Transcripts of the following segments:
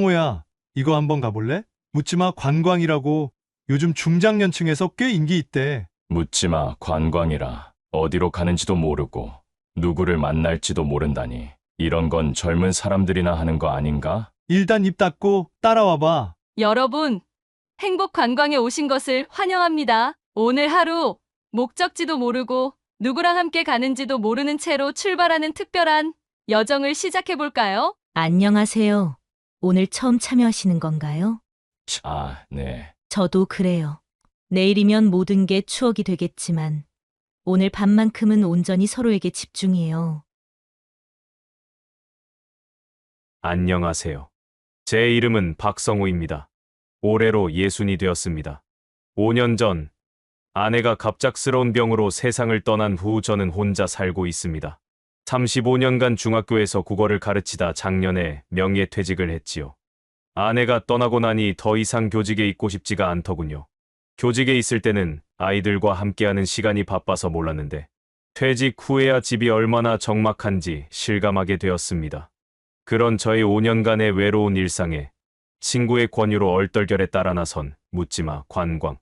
성호야, 이거 한번 가볼래? 묻지마 관광이라고 요즘 중장년층에서 꽤 인기 있대. 묻지마 관광이라 어디로 가는지도 모르고 누구를 만날지도 모른다니. 이런 건 젊은 사람들이나 하는 거 아닌가? 일단 입 닫고 따라와봐. 여러분, 행복 관광에 오신 것을 환영합니다. 오늘 하루 목적지도 모르고 누구랑 함께 가는지도 모르는 채로 출발하는 특별한 여정을 시작해 볼까요? 안녕하세요. 오늘 처음 참여하시는 건가요? 네. 저도 그래요. 내일이면 모든 게 추억이 되겠지만 오늘 밤만큼은 온전히 서로에게 집중해요. 안녕하세요. 제 이름은 박성호입니다. 올해로 60이 되었습니다. 5년 전 아내가 갑작스러운 병으로 세상을 떠난 후 저는 혼자 살고 있습니다. 35년간 중학교에서 국어를 가르치다 작년에 명예퇴직을 했지요. 아내가 떠나고 나니 더 이상 교직에 있고 싶지가 않더군요. 교직에 있을 때는 아이들과 함께하는 시간이 바빠서 몰랐는데 퇴직 후에야 집이 얼마나 적막한지 실감하게 되었습니다. 그런 저의 5년간의 외로운 일상에 친구의 권유로 얼떨결에 따라 나선 묻지마 관광.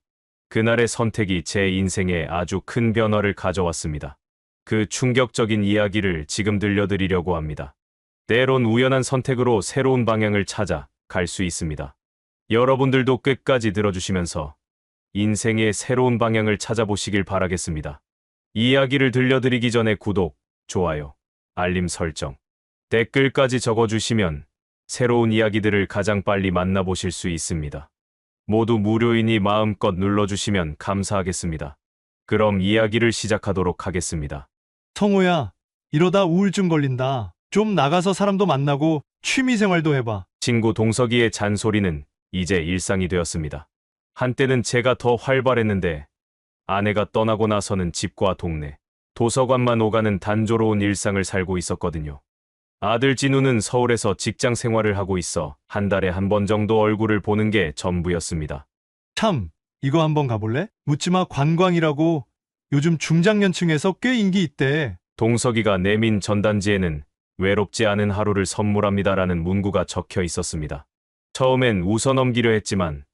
그날의 선택이 제 인생에 아주 큰 변화를 가져왔습니다. 그 충격적인 이야기를 지금 들려드리려고 합니다. 때론 우연한 선택으로 새로운 방향을 찾아 갈 수 있습니다. 여러분들도 끝까지 들어주시면서 인생의 새로운 방향을 찾아보시길 바라겠습니다. 이야기를 들려드리기 전에 구독, 좋아요, 알림 설정, 댓글까지 적어주시면 새로운 이야기들을 가장 빨리 만나보실 수 있습니다. 모두 무료이니 마음껏 눌러주시면 감사하겠습니다. 그럼 이야기를 시작하도록 하겠습니다. 성호야, 이러다 우울증 걸린다. 좀 나가서 사람도 만나고 취미 생활도 해봐. 친구 동석이의 잔소리는 이제 일상이 되었습니다. 한때는 제가 더 활발했는데 아내가 떠나고 나서는 집과 동네, 도서관만 오가는 단조로운 일상을 살고 있었거든요. 아들 진우는 서울에서 직장 생활을 하고 있어 한 달에 한 번 정도 얼굴을 보는 게 전부였습니다. 참, 이거 한번 가볼래? 묻지마 관광이라고 요즘 중장년층에서 꽤 인기 있대. 동석이가 내민 전단지에는 외롭지 않은 하루를 선물합니다라는 문구가 적혀 있었습니다. 처음엔 웃어넘기려 했지만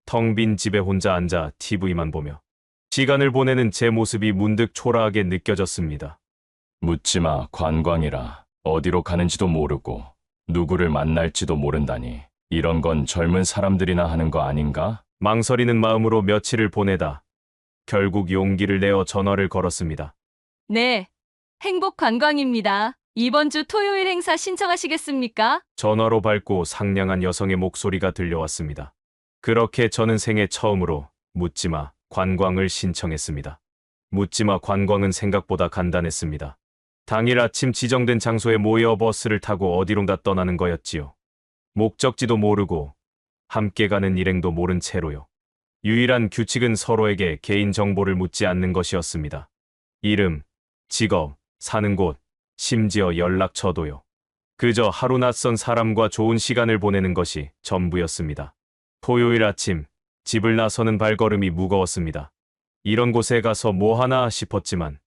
텅 빈 집에 혼자 앉아 TV만 보며 시간을 보내는 제 모습이 문득 초라하게 느껴졌습니다. 묻지마 관광이라 어디로 가는지도 모르고 누구를 만날지도 모른다니. 이런 건 젊은 사람들이나 하는 거 아닌가? 망설이는 마음으로 며칠을 보내다 결국 용기를 내어 전화를 걸었습니다. 네, 행복 관광입니다. 이번 주 토요일 행사 신청하시겠습니까? 전화로 밝고 상냥한 여성의 목소리가 들려왔습니다. 그렇게 저는 생애 처음으로 묻지마 관광을 신청했습니다. 묻지마 관광은 생각보다 간단했습니다. 당일 아침 지정된 장소에 모여 버스를 타고 어디론가 떠나는 거였지요. 목적지도 모르고 함께 가는 일행도 모른 채로요. 유일한 규칙은 서로에게 개인 정보를 묻지 않는 것이었습니다. 이름, 직업, 사는 곳, 심지어 연락처도요. 그저 하루 낯선 사람과 좋은 시간을 보내는 것이 전부였습니다. 토요일 아침, 집을 나서는 발걸음이 무거웠습니다. 이런 곳에 가서 뭐 하나 싶었지만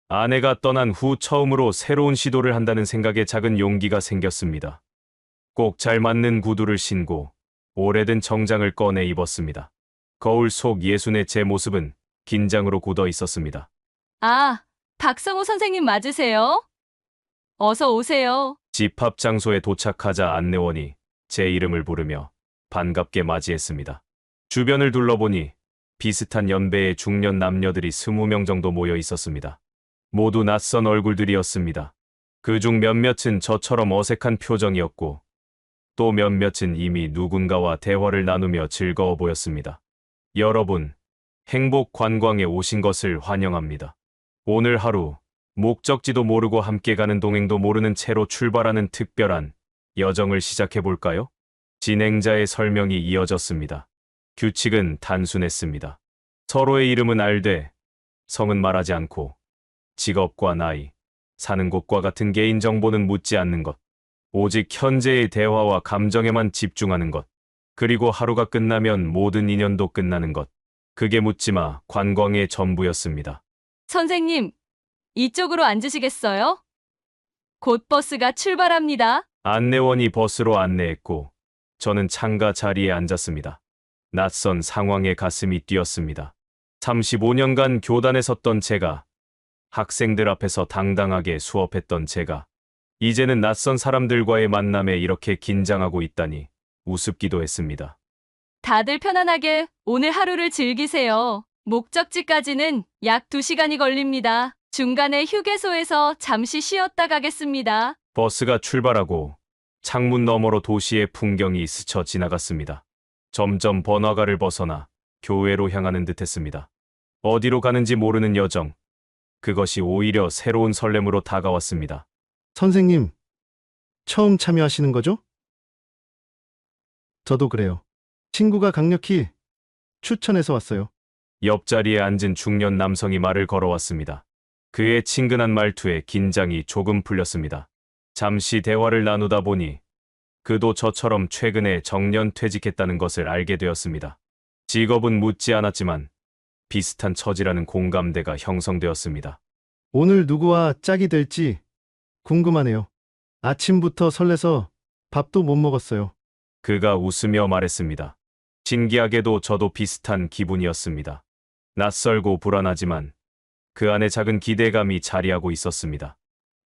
아내가 떠난 후 처음으로 새로운 시도를 한다는 생각에 작은 용기가 생겼습니다. 꼭 잘 맞는 구두를 신고 오래된 정장을 꺼내 입었습니다. 거울 속 예순의 제 모습은 긴장으로 굳어 있었습니다. 아, 박성호 선생님 맞으세요? 어서 오세요. 집합 장소에 도착하자 안내원이 제 이름을 부르며 반갑게 맞이했습니다. 주변을 둘러보니 비슷한 연배의 중년 남녀들이 20명 정도 모여 있었습니다. 모두 낯선 얼굴들이었습니다. 그중 몇몇은 저처럼 어색한 표정이었고 또 몇몇은 이미 누군가와 대화를 나누며 즐거워 보였습니다. 여러분, 행복 관광에 오신 것을 환영합니다. 오늘 하루 목적지도 모르고 함께 가는 동행도 모르는 채로 출발하는 특별한 여정을 시작해 볼까요? 진행자의 설명이 이어졌습니다. 규칙은 단순했습니다. 서로의 이름은 알되 성은 말하지 않고 직업과 나이, 사는 곳과 같은 개인 정보는 묻지 않는 것. 오직 현재의 대화와 감정에만 집중하는 것. 그리고 하루가 끝나면 모든 인연도 끝나는 것. 그게 묻지마 관광의 전부였습니다. 선생님, 이쪽으로 앉으시겠어요? 곧 버스가 출발합니다. 안내원이 버스로 안내했고 저는 창가 자리에 앉았습니다. 낯선 상황에 가슴이 뛰었습니다. 35년간 교단에 섰던 제가, 학생들 앞에서 당당하게 수업했던 제가, 이제는 낯선 사람들과의 만남에 이렇게 긴장하고 있다니 우습기도 했습니다. 다들 편안하게 오늘 하루를 즐기세요. 목적지까지는 약 2시간이 걸립니다. 중간에 휴게소에서 잠시 쉬었다 가겠습니다. 버스가 출발하고 창문 너머로 도시의 풍경이 스쳐 지나갔습니다. 점점 번화가를 벗어나 교회로 향하는 듯했습니다. 어디로 가는지 모르는 여정, 그것이 오히려 새로운 설렘으로 다가왔습니다. 선생님, 처음 참여하시는 거죠? 저도 그래요. 친구가 강력히 추천해서 왔어요. 옆자리에 앉은 중년 남성이 말을 걸어왔습니다. 그의 친근한 말투에 긴장이 조금 풀렸습니다. 잠시 대화를 나누다 보니 그도 저처럼 최근에 정년 퇴직했다는 것을 알게 되었습니다. 직업은 묻지 않았지만 비슷한 처지라는 공감대가 형성되었습니다. 오늘 누구와 짝이 될지 궁금하네요. 아침부터 설레서 밥도 못 먹었어요. 그가 웃으며 말했습니다. 신기하게도 저도 비슷한 기분이었습니다. 낯설고 불안하지만 그 안에 작은 기대감이 자리하고 있었습니다.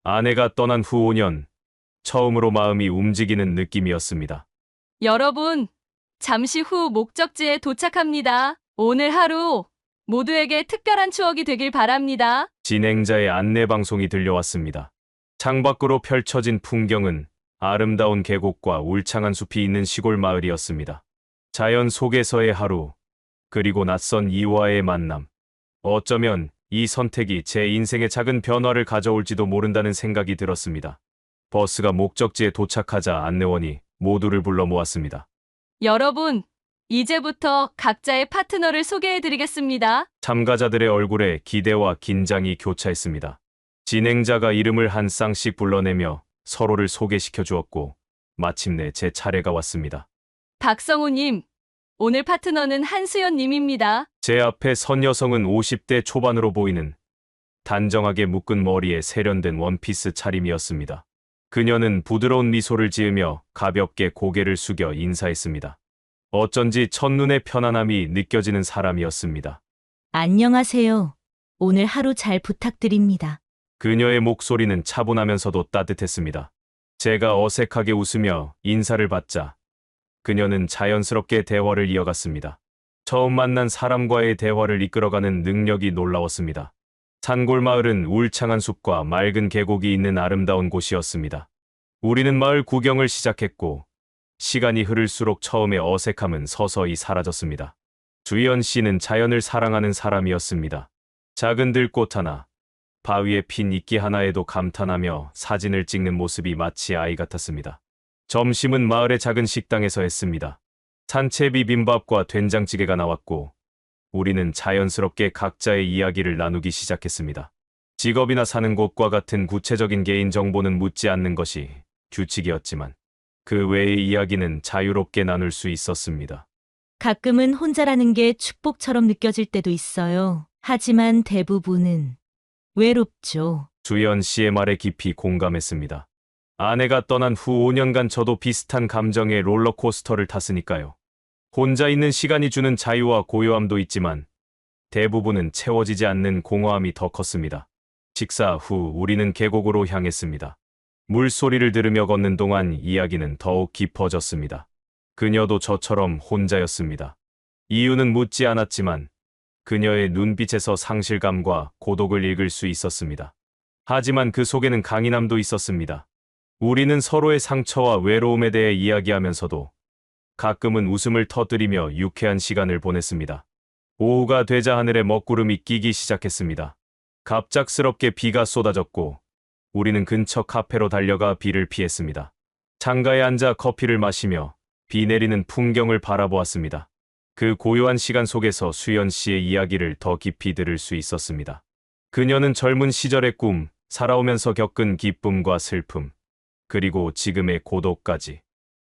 아내가 떠난 후 5년, 처음으로 마음이 움직이는 느낌이었습니다. 여러분, 잠시 후 목적지에 도착합니다. 오늘 하루 모두에게 특별한 추억이 되길 바랍니다. 진행자의 안내방송이 들려왔습니다. 창밖으로 펼쳐진 풍경은 아름다운 계곡과 울창한 숲이 있는 시골 마을이었습니다. 자연 속에서의 하루, 그리고 낯선 이와의 만남. 어쩌면 이 선택이 제 인생에 작은 변화를 가져올지도 모른다는 생각이 들었습니다. 버스가 목적지에 도착하자 안내원이 모두를 불러 모았습니다. 여러분, 이제부터 각자의 파트너를 소개해드리겠습니다. 참가자들의 얼굴에 기대와 긴장이 교차했습니다. 진행자가 이름을 한 쌍씩 불러내며 서로를 소개시켜 주었고 마침내 제 차례가 왔습니다. 박성우님, 오늘 파트너는 한수연님입니다. 제 앞에 선 여성은 50대 초반으로 보이는 단정하게 묶은 머리에 세련된 원피스 차림이었습니다. 그녀는 부드러운 미소를 지으며 가볍게 고개를 숙여 인사했습니다. 어쩐지 첫눈에 편안함이 느껴지는 사람이었습니다. 안녕하세요. 오늘 하루 잘 부탁드립니다. 그녀의 목소리는 차분하면서도 따뜻했습니다. 제가 어색하게 웃으며 인사를 받자 그녀는 자연스럽게 대화를 이어갔습니다. 처음 만난 사람과의 대화를 이끌어가는 능력이 놀라웠습니다. 산골 마을은 울창한 숲과 맑은 계곡이 있는 아름다운 곳이었습니다. 우리는 마을 구경을 시작했고 시간이 흐를수록 처음의 어색함은 서서히 사라졌습니다. 주연 씨는 자연을 사랑하는 사람이었습니다. 작은 들꽃 하나, 바위에 핀 이끼 하나에도 감탄하며 사진을 찍는 모습이 마치 아이 같았습니다. 점심은 마을의 작은 식당에서 했습니다. 산채 비빔밥과 된장찌개가 나왔고 우리는 자연스럽게 각자의 이야기를 나누기 시작했습니다. 직업이나 사는 곳과 같은 구체적인 개인 정보는 묻지 않는 것이 규칙이었지만 그 외의 이야기는 자유롭게 나눌 수 있었습니다. 가끔은 혼자라는 게 축복처럼 느껴질 때도 있어요. 하지만 대부분은 외롭죠. 주연 씨의 말에 깊이 공감했습니다. 아내가 떠난 후 5년간 저도 비슷한 감정의 롤러코스터를 탔으니까요. 혼자 있는 시간이 주는 자유와 고요함도 있지만 대부분은 채워지지 않는 공허함이 더 컸습니다. 식사 후 우리는 계곡으로 향했습니다. 물소리를 들으며 걷는 동안 이야기는 더욱 깊어졌습니다. 그녀도 저처럼 혼자였습니다. 이유는 묻지 않았지만 그녀의 눈빛에서 상실감과 고독을 읽을 수 있었습니다. 하지만 그 속에는 강인함도 있었습니다. 우리는 서로의 상처와 외로움에 대해 이야기하면서도 가끔은 웃음을 터뜨리며 유쾌한 시간을 보냈습니다. 오후가 되자 하늘에 먹구름이 끼기 시작했습니다. 갑작스럽게 비가 쏟아졌고 우리는 근처 카페로 달려가 비를 피했습니다. 창가에 앉아 커피를 마시며 비 내리는 풍경을 바라보았습니다. 그 고요한 시간 속에서 수연 씨의 이야기를 더 깊이 들을 수 있었습니다. 그녀는 젊은 시절의 꿈, 살아오면서 겪은 기쁨과 슬픔, 그리고 지금의 고독까지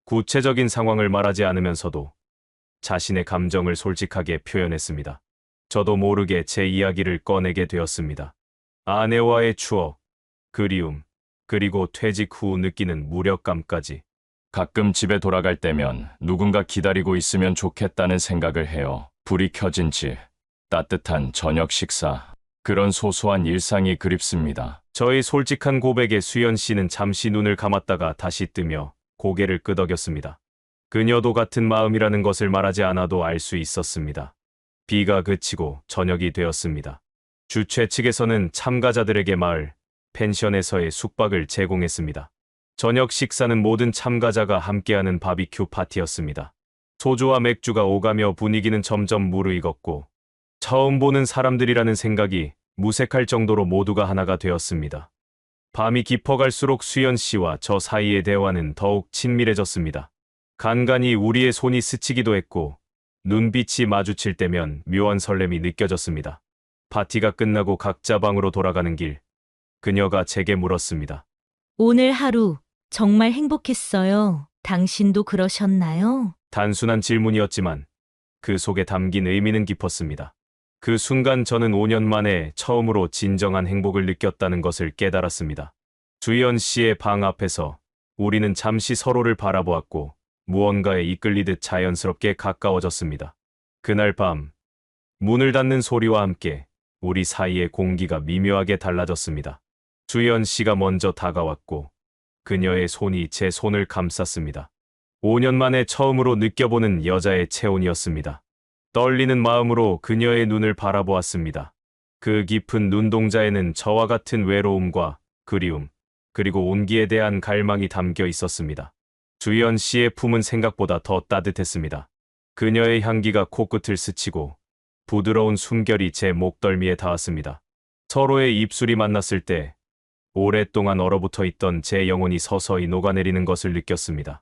구체적인 상황을 말하지 않으면서도 자신의 감정을 솔직하게 표현했습니다. 저도 모르게 제 이야기를 꺼내게 되었습니다. 아내와의 추억, 그리움, 그리고 퇴직 후 느끼는 무력감까지. 가끔 집에 돌아갈 때면 누군가 기다리고 있으면 좋겠다는 생각을 해요. 불이 켜진 집, 따뜻한 저녁 식사, 그런 소소한 일상이 그립습니다. 저의 솔직한 고백에 수연 씨는 잠시 눈을 감았다가 다시 뜨며 고개를 끄덕였습니다. 그녀도 같은 마음이라는 것을 말하지 않아도 알 수 있었습니다. 비가 그치고 저녁이 되었습니다. 주최 측에서는 참가자들에게 마을 펜션에서의 숙박을 제공했습니다. 저녁 식사는 모든 참가자가 함께하는 바비큐 파티였습니다. 소주와 맥주가 오가며 분위기는 점점 무르익었고 처음 보는 사람들이라는 생각이 무색할 정도로 모두가 하나가 되었습니다. 밤이 깊어갈수록 수연 씨와 저 사이의 대화는 더욱 친밀해졌습니다. 간간히 우리의 손이 스치기도 했고 눈빛이 마주칠 때면 묘한 설렘이 느껴졌습니다. 파티가 끝나고 각자 방으로 돌아가는 길, 그녀가 제게 물었습니다. 오늘 하루 정말 행복했어요. 당신도 그러셨나요? 단순한 질문이었지만 그 속에 담긴 의미는 깊었습니다. 그 순간 저는 5년 만에 처음으로 진정한 행복을 느꼈다는 것을 깨달았습니다. 주연 씨의 방 앞에서 우리는 잠시 서로를 바라보았고 무언가에 이끌리듯 자연스럽게 가까워졌습니다. 그날 밤, 문을 닫는 소리와 함께 우리 사이의 공기가 미묘하게 달라졌습니다. 주연 씨가 먼저 다가왔고 그녀의 손이 제 손을 감쌌습니다. 5년 만에 처음으로 느껴보는 여자의 체온이었습니다. 떨리는 마음으로 그녀의 눈을 바라보았습니다. 그 깊은 눈동자에는 저와 같은 외로움과 그리움, 그리고 온기에 대한 갈망이 담겨 있었습니다. 주연 씨의 품은 생각보다 더 따뜻했습니다. 그녀의 향기가 코끝을 스치고 부드러운 숨결이 제 목덜미에 닿았습니다. 서로의 입술이 만났을 때 오랫동안 얼어붙어 있던 제 영혼이 서서히 녹아내리는 것을 느꼈습니다.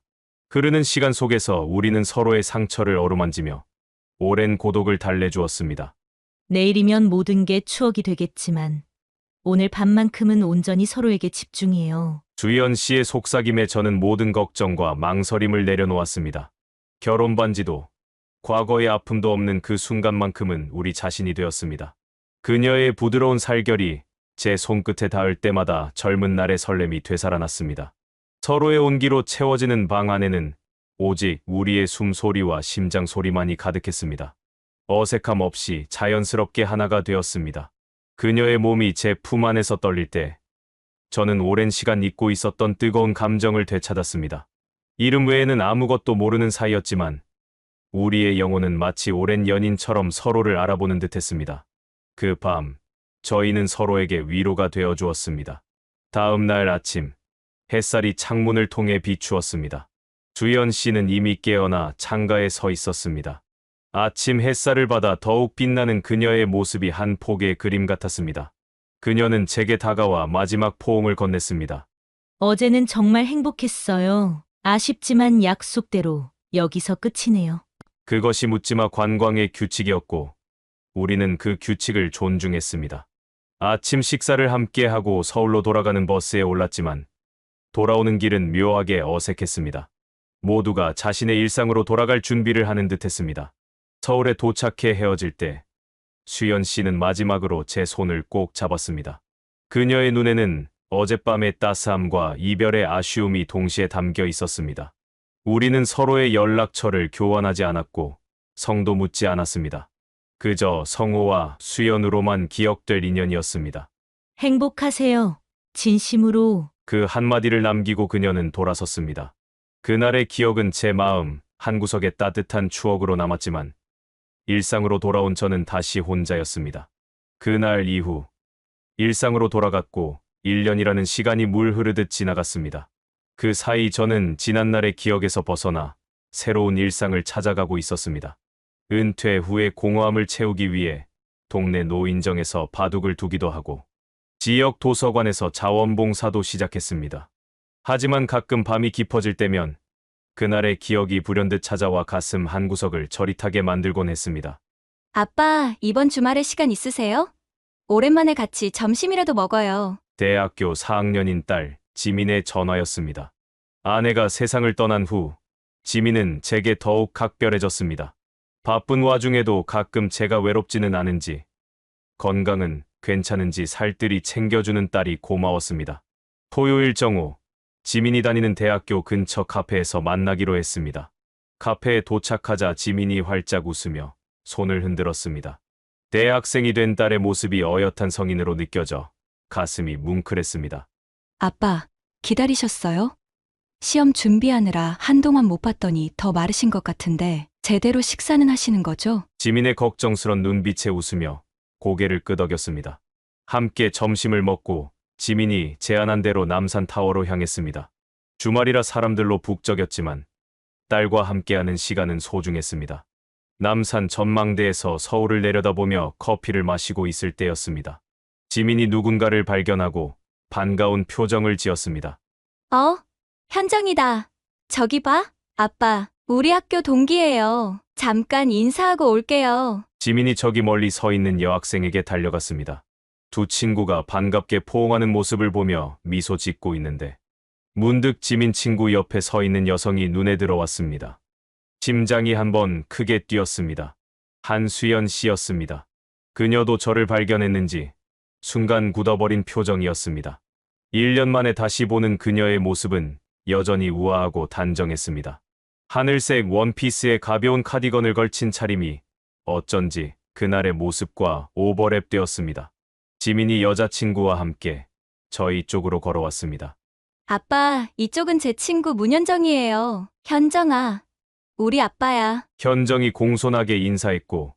흐르는 시간 속에서 우리는 서로의 상처를 어루만지며 오랜 고독을 달래주었습니다. 내일이면 모든 게 추억이 되겠지만 오늘 밤만큼은 온전히 서로에게 집중해요. 주연 씨의 속삭임에 저는 모든 걱정과 망설임을 내려놓았습니다. 결혼 반지도 과거의 아픔도 없는 그 순간만큼은 우리 자신이 되었습니다. 그녀의 부드러운 살결이 제 손끝에 닿을 때마다 젊은 날의 설렘이 되살아났습니다. 서로의 온기로 채워지는 방 안에는 오직 우리의 숨소리와 심장 소리만이 가득했습니다. 어색함 없이 자연스럽게 하나가 되었습니다. 그녀의 몸이 제 품 안에서 떨릴 때 저는 오랜 시간 잊고 있었던 뜨거운 감정을 되찾았습니다. 이름 외에는 아무것도 모르는 사이였지만 우리의 영혼은 마치 오랜 연인처럼 서로를 알아보는 듯했습니다. 그 밤, 저희는 서로에게 위로가 되어 주었습니다. 다음 날 아침, 햇살이 창문을 통해 비추었습니다. 주연 씨는 이미 깨어나 창가에 서 있었습니다. 아침 햇살을 받아 더욱 빛나는 그녀의 모습이 한 폭의 그림 같았습니다. 그녀는 제게 다가와 마지막 포옹을 건넸습니다. 어제는 정말 행복했어요. 아쉽지만 약속대로 여기서 끝이네요. 그것이 묻지마 관광의 규칙이었고 우리는 그 규칙을 존중했습니다. 아침 식사를 함께하고 서울로 돌아가는 버스에 올랐지만 돌아오는 길은 묘하게 어색했습니다. 모두가 자신의 일상으로 돌아갈 준비를 하는 듯했습니다. 서울에 도착해 헤어질 때 수연 씨는 마지막으로 제 손을 꼭 잡았습니다. 그녀의 눈에는 어젯밤의 따스함과 이별의 아쉬움이 동시에 담겨 있었습니다. 우리는 서로의 연락처를 교환하지 않았고 성도 묻지 않았습니다. 그저 성호와 수연으로만 기억될 인연이었습니다. 행복하세요. 진심으로. 그 한마디를 남기고 그녀는 돌아섰습니다. 그날의 기억은 제 마음 한구석에 따뜻한 추억으로 남았지만 일상으로 돌아온 저는 다시 혼자였습니다. 그날 이후 일상으로 돌아갔고 1년이라는 시간이 물 흐르듯 지나갔습니다. 그 사이 저는 지난날의 기억에서 벗어나 새로운 일상을 찾아가고 있었습니다. 은퇴 후의 공허함을 채우기 위해 동네 노인정에서 바둑을 두기도 하고 지역 도서관에서 자원봉사도 시작했습니다. 하지만 가끔 밤이 깊어질 때면 그날의 기억이 불현듯 찾아와 가슴 한구석을 저릿하게 만들곤 했습니다. 아빠, 이번 주말에 시간 있으세요? 오랜만에 같이 점심이라도 먹어요. 대학교 4학년인 딸 지민의 전화였습니다. 아내가 세상을 떠난 후 지민은 제게 더욱 각별해졌습니다. 바쁜 와중에도 가끔 제가 외롭지는 않은지 건강은 괜찮은지 살뜰히 챙겨주는 딸이 고마웠습니다. 토요일 정오 지민이 다니는 대학교 근처 카페에서 만나기로 했습니다. 카페에 도착하자 지민이 활짝 웃으며 손을 흔들었습니다. 대학생이 된 딸의 모습이 어엿한 성인으로 느껴져 가슴이 뭉클했습니다. 아빠, 기다리셨어요? 시험 준비하느라 한동안 못 봤더니 더 마르신 것 같은데 제대로 식사는 하시는 거죠? 지민의 걱정스런 눈빛에 웃으며 고개를 끄덕였습니다. 함께 점심을 먹고 지민이 제안한 대로 남산타워로 향했습니다. 주말이라 사람들로 북적였지만 딸과 함께하는 시간은 소중했습니다. 남산 전망대에서 서울을 내려다보며 커피를 마시고 있을 때였습니다. 지민이 누군가를 발견하고 반가운 표정을 지었습니다. 현정이다. 저기 봐. 아빠, 우리 학교 동기예요. 잠깐 인사하고 올게요. 지민이 저기 멀리 서 있는 여학생에게 달려갔습니다. 두 친구가 반갑게 포옹하는 모습을 보며 미소 짓고 있는데 문득 지민 친구 옆에 서 있는 여성이 눈에 들어왔습니다. 심장이 한번 크게 뛰었습니다. 한수연 씨였습니다. 그녀도 저를 발견했는지 순간 굳어버린 표정이었습니다. 1년 만에 다시 보는 그녀의 모습은 여전히 우아하고 단정했습니다. 하늘색 원피스에 가벼운 카디건을 걸친 차림이 어쩐지 그날의 모습과 오버랩되었습니다. 지민이 여자친구와 함께 저희 쪽으로 걸어왔습니다. 아빠, 이쪽은 제 친구 문현정이에요. 현정아, 우리 아빠야. 현정이 공손하게 인사했고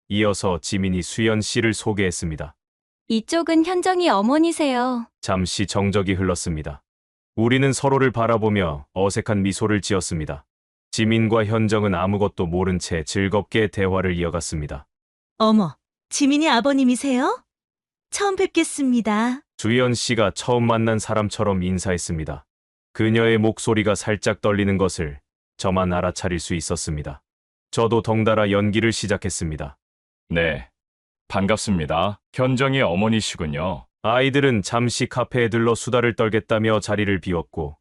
이어서 지민이 수연 씨를 소개했습니다. 이쪽은 현정이 어머니세요. 잠시 정적이 흘렀습니다. 우리는 서로를 바라보며 어색한 미소를 지었습니다. 지민과 현정은 아무것도 모른 채 즐겁게 대화를 이어갔습니다. 어머, 지민이 아버님이세요? 처음 뵙겠습니다. 주연 씨가 처음 만난 사람처럼 인사했습니다. 그녀의 목소리가 살짝 떨리는 것을 저만 알아차릴 수 있었습니다. 저도 덩달아 연기를 시작했습니다. 네, 반갑습니다. 현정이 어머니시군요. 아이들은 잠시 카페에 들러 수다를 떨겠다며 자리를 비웠고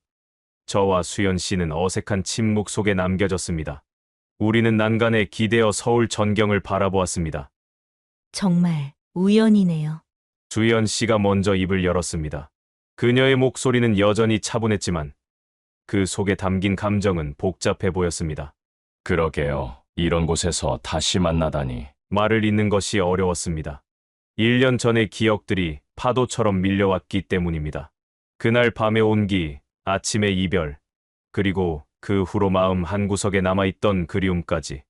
저와 수연 씨는 어색한 침묵 속에 남겨졌습니다. 우리는 난간에 기대어 서울 전경을 바라보았습니다. 정말 우연이네요. 주연 씨가 먼저 입을 열었습니다. 그녀의 목소리는 여전히 차분했지만 그 속에 담긴 감정은 복잡해 보였습니다. 그러게요. 이런 곳에서 다시 만나다니. 말을 잇는 것이 어려웠습니다. 1년 전의 기억들이 파도처럼 밀려왔기 때문입니다. 그날 밤의 온기, 아침의 이별, 그리고 그 후로 마음 한구석에 남아있던 그리움까지.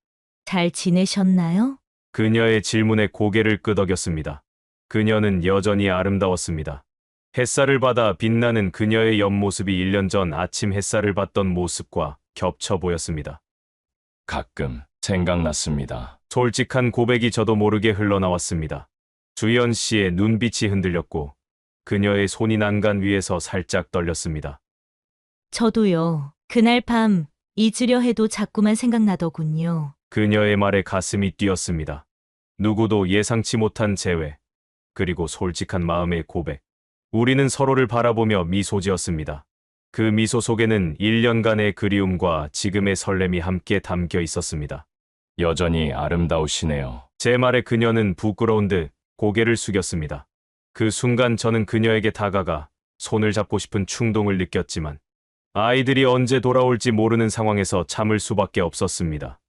잘 지내셨나요? 그녀의 질문에 고개를 끄덕였습니다. 그녀는 여전히 아름다웠습니다. 햇살을 받아 빛나는 그녀의 옆모습이 1년 전 아침 햇살을 받던 모습과 겹쳐 보였습니다. 가끔 생각났습니다. 솔직한 고백이 저도 모르게 흘러나왔습니다. 주연 씨의 눈빛이 흔들렸고 그녀의 손이 난간 위에서 살짝 떨렸습니다. 저도요. 그날 밤 잊으려 해도 자꾸만 생각나더군요. 그녀의 말에 가슴이 뛰었습니다. 누구도 예상치 못한 재회, 그리고 솔직한 마음의 고백. 우리는 서로를 바라보며 미소 지었습니다. 그 미소 속에는 1년간의 그리움과 지금의 설렘이 함께 담겨 있었습니다. 여전히 아름다우시네요. 제 말에 그녀는 부끄러운 듯 고개를 숙였습니다. 그 순간 저는 그녀에게 다가가 손을 잡고 싶은 충동을 느꼈지만 아이들이 언제 돌아올지 모르는 상황에서 참을 수밖에 없었습니다.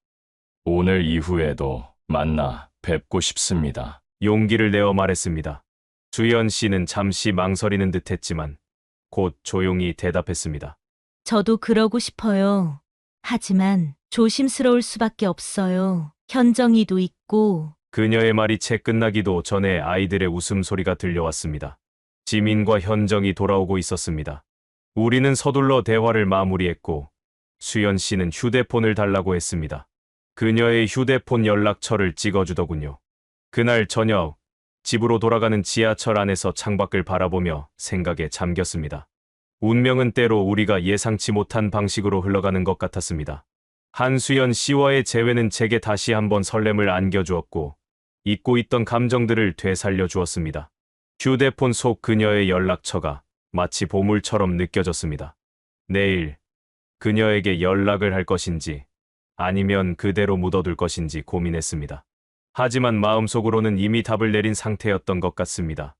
오늘 이후에도 만나 뵙고 싶습니다. 용기를 내어 말했습니다. 주연 씨는 잠시 망설이는 듯 했지만 곧 조용히 대답했습니다. 저도 그러고 싶어요. 하지만 조심스러울 수밖에 없어요. 현정이도 있고. 그녀의 말이 채 끝나기도 전에 아이들의 웃음소리가 들려왔습니다. 지민과 현정이 돌아오고 있었습니다. 우리는 서둘러 대화를 마무리했고 수연 씨는 휴대폰을 달라고 했습니다. 그녀의 휴대폰 연락처를 찍어주더군요. 그날 저녁 집으로 돌아가는 지하철 안에서 창밖을 바라보며 생각에 잠겼습니다. 운명은 때로 우리가 예상치 못한 방식으로 흘러가는 것 같았습니다. 한수연 씨와의 재회는 제게 다시 한번 설렘을 안겨주었고 잊고 있던 감정들을 되살려 주었습니다. 휴대폰 속 그녀의 연락처가 마치 보물처럼 느껴졌습니다. 내일 그녀에게 연락을 할 것인지 아니면 그대로 묻어둘 것인지 고민했습니다. 하지만 마음속으로는 이미 답을 내린 상태였던 것 같습니다.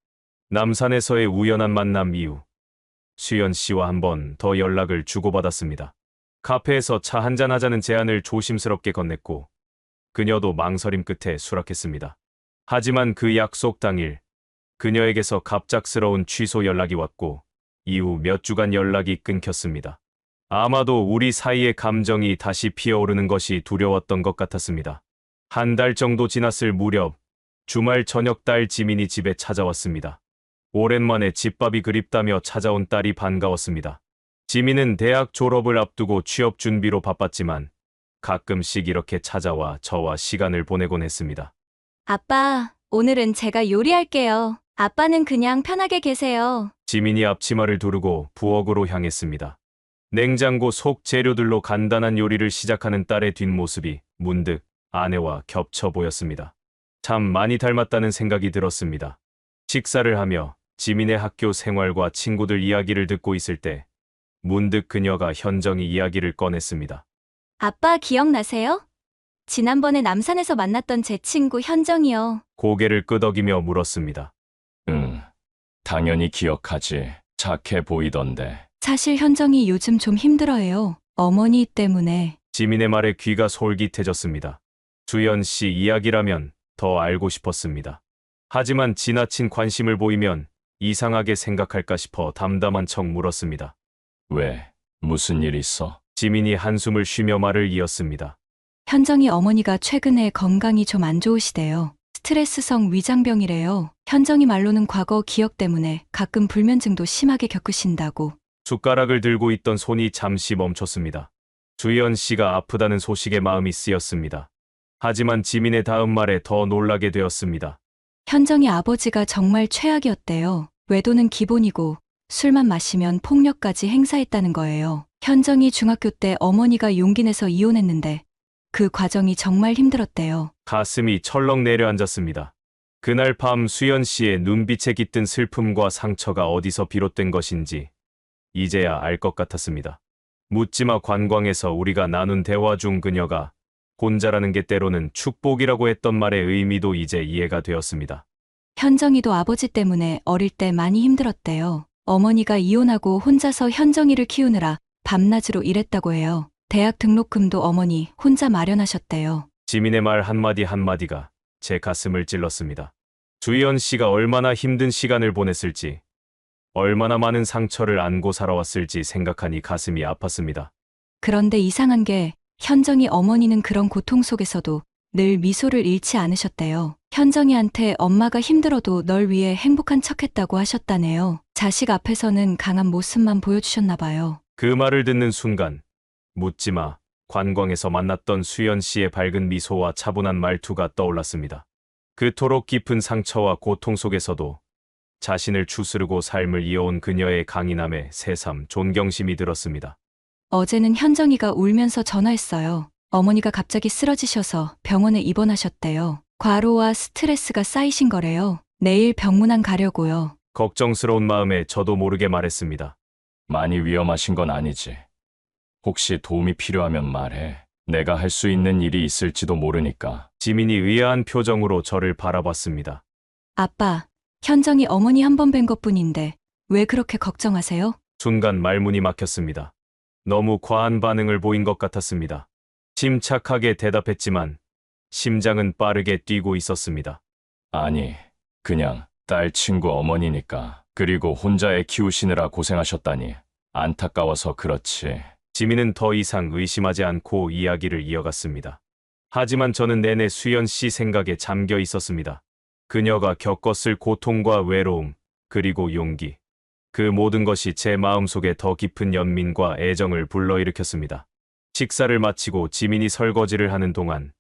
남산에서의 우연한 만남 이후 수연 씨와 한 번 더 연락을 주고받았습니다. 카페에서 차 한잔 하자는 제안을 조심스럽게 건넸고 그녀도 망설임 끝에 수락했습니다. 하지만 그 약속 당일 그녀에게서 갑작스러운 취소 연락이 왔고 이후 몇 주간 연락이 끊겼습니다. 아마도 우리 사이의 감정이 다시 피어오르는 것이 두려웠던 것 같았습니다. 한 달 정도 지났을 무렵 주말 저녁 딸 지민이 집에 찾아왔습니다. 오랜만에 집밥이 그립다며 찾아온 딸이 반가웠습니다. 지민은 대학 졸업을 앞두고 취업 준비로 바빴지만 가끔씩 이렇게 찾아와 저와 시간을 보내곤 했습니다. 아빠, 오늘은 제가 요리할게요. 아빠는 그냥 편하게 계세요. 지민이 앞치마를 두르고 부엌으로 향했습니다. 냉장고 속 재료들로 간단한 요리를 시작하는 딸의 뒷모습이 문득 아내와 겹쳐 보였습니다. 참 많이 닮았다는 생각이 들었습니다. 식사를 하며 지민의 학교 생활과 친구들 이야기를 듣고 있을 때 문득 그녀가 현정이 이야기를 꺼냈습니다. 아빠 기억나세요? 지난번에 남산에서 만났던 제 친구 현정이요. 고개를 끄덕이며 물었습니다. 응, 당연히 기억하지. 착해 보이던데. 사실 현정이 요즘 좀 힘들어해요. 어머니 때문에. 지민의 말에 귀가 솔깃해졌습니다. 수연 씨 이야기라면 더 알고 싶었습니다. 하지만 지나친 관심을 보이면 이상하게 생각할까 싶어 담담한 척 물었습니다. 왜? 무슨 일 있어? 지민이 한숨을 쉬며 말을 이었습니다. 현정이 어머니가 최근에 건강이 좀 안 좋으시대요. 스트레스성 위장병이래요. 현정이 말로는 과거 기억 때문에 가끔 불면증도 심하게 겪으신다고. 숟가락을 들고 있던 손이 잠시 멈췄습니다. 수연 씨가 아프다는 소식에 마음이 쓰였습니다. 하지만 지민의 다음 말에 더 놀라게 되었습니다. 현정이 아버지가 정말 최악이었대요. 외도는 기본이고 술만 마시면 폭력까지 행사했다는 거예요. 현정이 중학교 때 어머니가 용기 내서 이혼했는데 그 과정이 정말 힘들었대요. 가슴이 철렁 내려앉았습니다. 그날 밤 수연 씨의 눈빛에 깃든 슬픔과 상처가 어디서 비롯된 것인지 이제야 알 것 같았습니다. 묻지마 관광에서 우리가 나눈 대화 중 그녀가 혼자라는 게 때로는 축복이라고 했던 말의 의미도 이제 이해가 되었습니다. 현정이도 아버지 때문에 어릴 때 많이 힘들었대요. 어머니가 이혼하고 혼자서 현정이를 키우느라 밤낮으로 일했다고 해요. 대학 등록금도 어머니 혼자 마련하셨대요. 지민의 말 한마디 한마디가 제 가슴을 찔렀습니다. 수연 씨가 얼마나 힘든 시간을 보냈을지, 얼마나 많은 상처를 안고 살아왔을지 생각하니 가슴이 아팠습니다. 그런데 이상한 게 현정이 어머니는 그런 고통 속에서도 늘 미소를 잃지 않으셨대요. 현정이한테 엄마가 힘들어도 널 위해 행복한 척했다고 하셨다네요. 자식 앞에서는 강한 모습만 보여주셨나 봐요. 그 말을 듣는 순간 묻지마 관광에서 만났던 수연 씨의 밝은 미소와 차분한 말투가 떠올랐습니다. 그토록 깊은 상처와 고통 속에서도 자신을 추스르고 삶을 이어온 그녀의 강인함에 새삼 존경심이 들었습니다. 어제는 현정이가 울면서 전화했어요. 어머니가 갑자기 쓰러지셔서 병원에 입원하셨대요. 과로와 스트레스가 쌓이신 거래요. 내일 병문안 가려고요. 걱정스러운 마음에 저도 모르게 말했습니다. 많이 위험하신 건 아니지. 혹시 도움이 필요하면 말해. 내가 할 수 있는 일이 있을지도 모르니까. 지민이 의아한 표정으로 저를 바라봤습니다. 아빠, 현정이 어머니 한 번 뵌 것뿐인데 왜 그렇게 걱정하세요? 순간 말문이 막혔습니다. 너무 과한 반응을 보인 것 같았습니다. 침착하게 대답했지만 심장은 빠르게 뛰고 있었습니다. 아니, 그냥 딸 친구 어머니니까. 그리고 혼자 애 키우시느라 고생하셨다니. 안타까워서 그렇지. 지민은 더 이상 의심하지 않고 이야기를 이어갔습니다. 하지만 저는 내내 수연 씨 생각에 잠겨 있었습니다. 그녀가 겪었을 고통과 외로움, 그리고 용기. 그 모든 것이 제 마음속에 더 깊은 연민과 애정을 불러일으켰습니다. 식사를 마치고 지민이 설거지를 하는 동안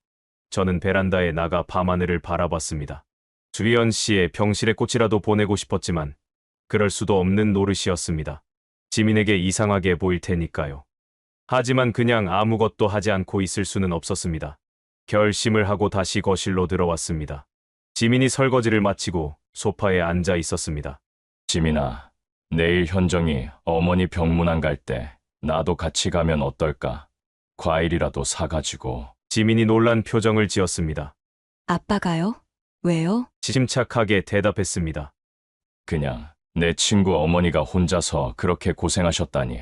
저는 베란다에 나가 밤하늘을 바라봤습니다. 수연 씨의 병실에 꽃이라도 보내고 싶었지만 그럴 수도 없는 노릇이었습니다. 지민에게 이상하게 보일 테니까요. 하지만 그냥 아무것도 하지 않고 있을 수는 없었습니다. 결심을 하고 다시 거실로 들어왔습니다. 지민이 설거지를 마치고 소파에 앉아 있었습니다. 지민아, 내일 현정이 어머니 병문안 갈 때 나도 같이 가면 어떨까? 과일이라도 사가지고. 지민이 놀란 표정을 지었습니다. 아빠가요? 왜요? 침착하게 대답했습니다. 그냥 내 친구 어머니가 혼자서 그렇게 고생하셨다니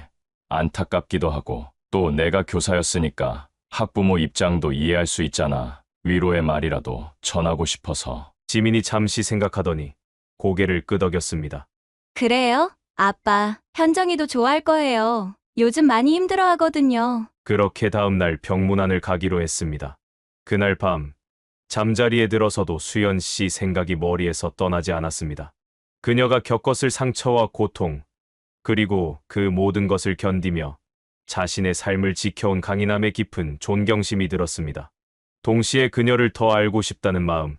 안타깝기도 하고 또 내가 교사였으니까 학부모 입장도 이해할 수 있잖아. 위로의 말이라도 전하고 싶어서. 지민이 잠시 생각하더니 고개를 끄덕였습니다. 그래요? 아빠, 현정이도 좋아할 거예요. 요즘 많이 힘들어 하거든요. 그렇게 다음 날 병문안을 가기로 했습니다. 그날 밤 잠자리에 들어서도 수연 씨 생각이 머리에서 떠나지 않았습니다. 그녀가 겪었을 상처와 고통, 그리고 그 모든 것을 견디며 자신의 삶을 지켜온 강인함에 깊은 존경심이 들었습니다. 동시에 그녀를 더 알고 싶다는 마음,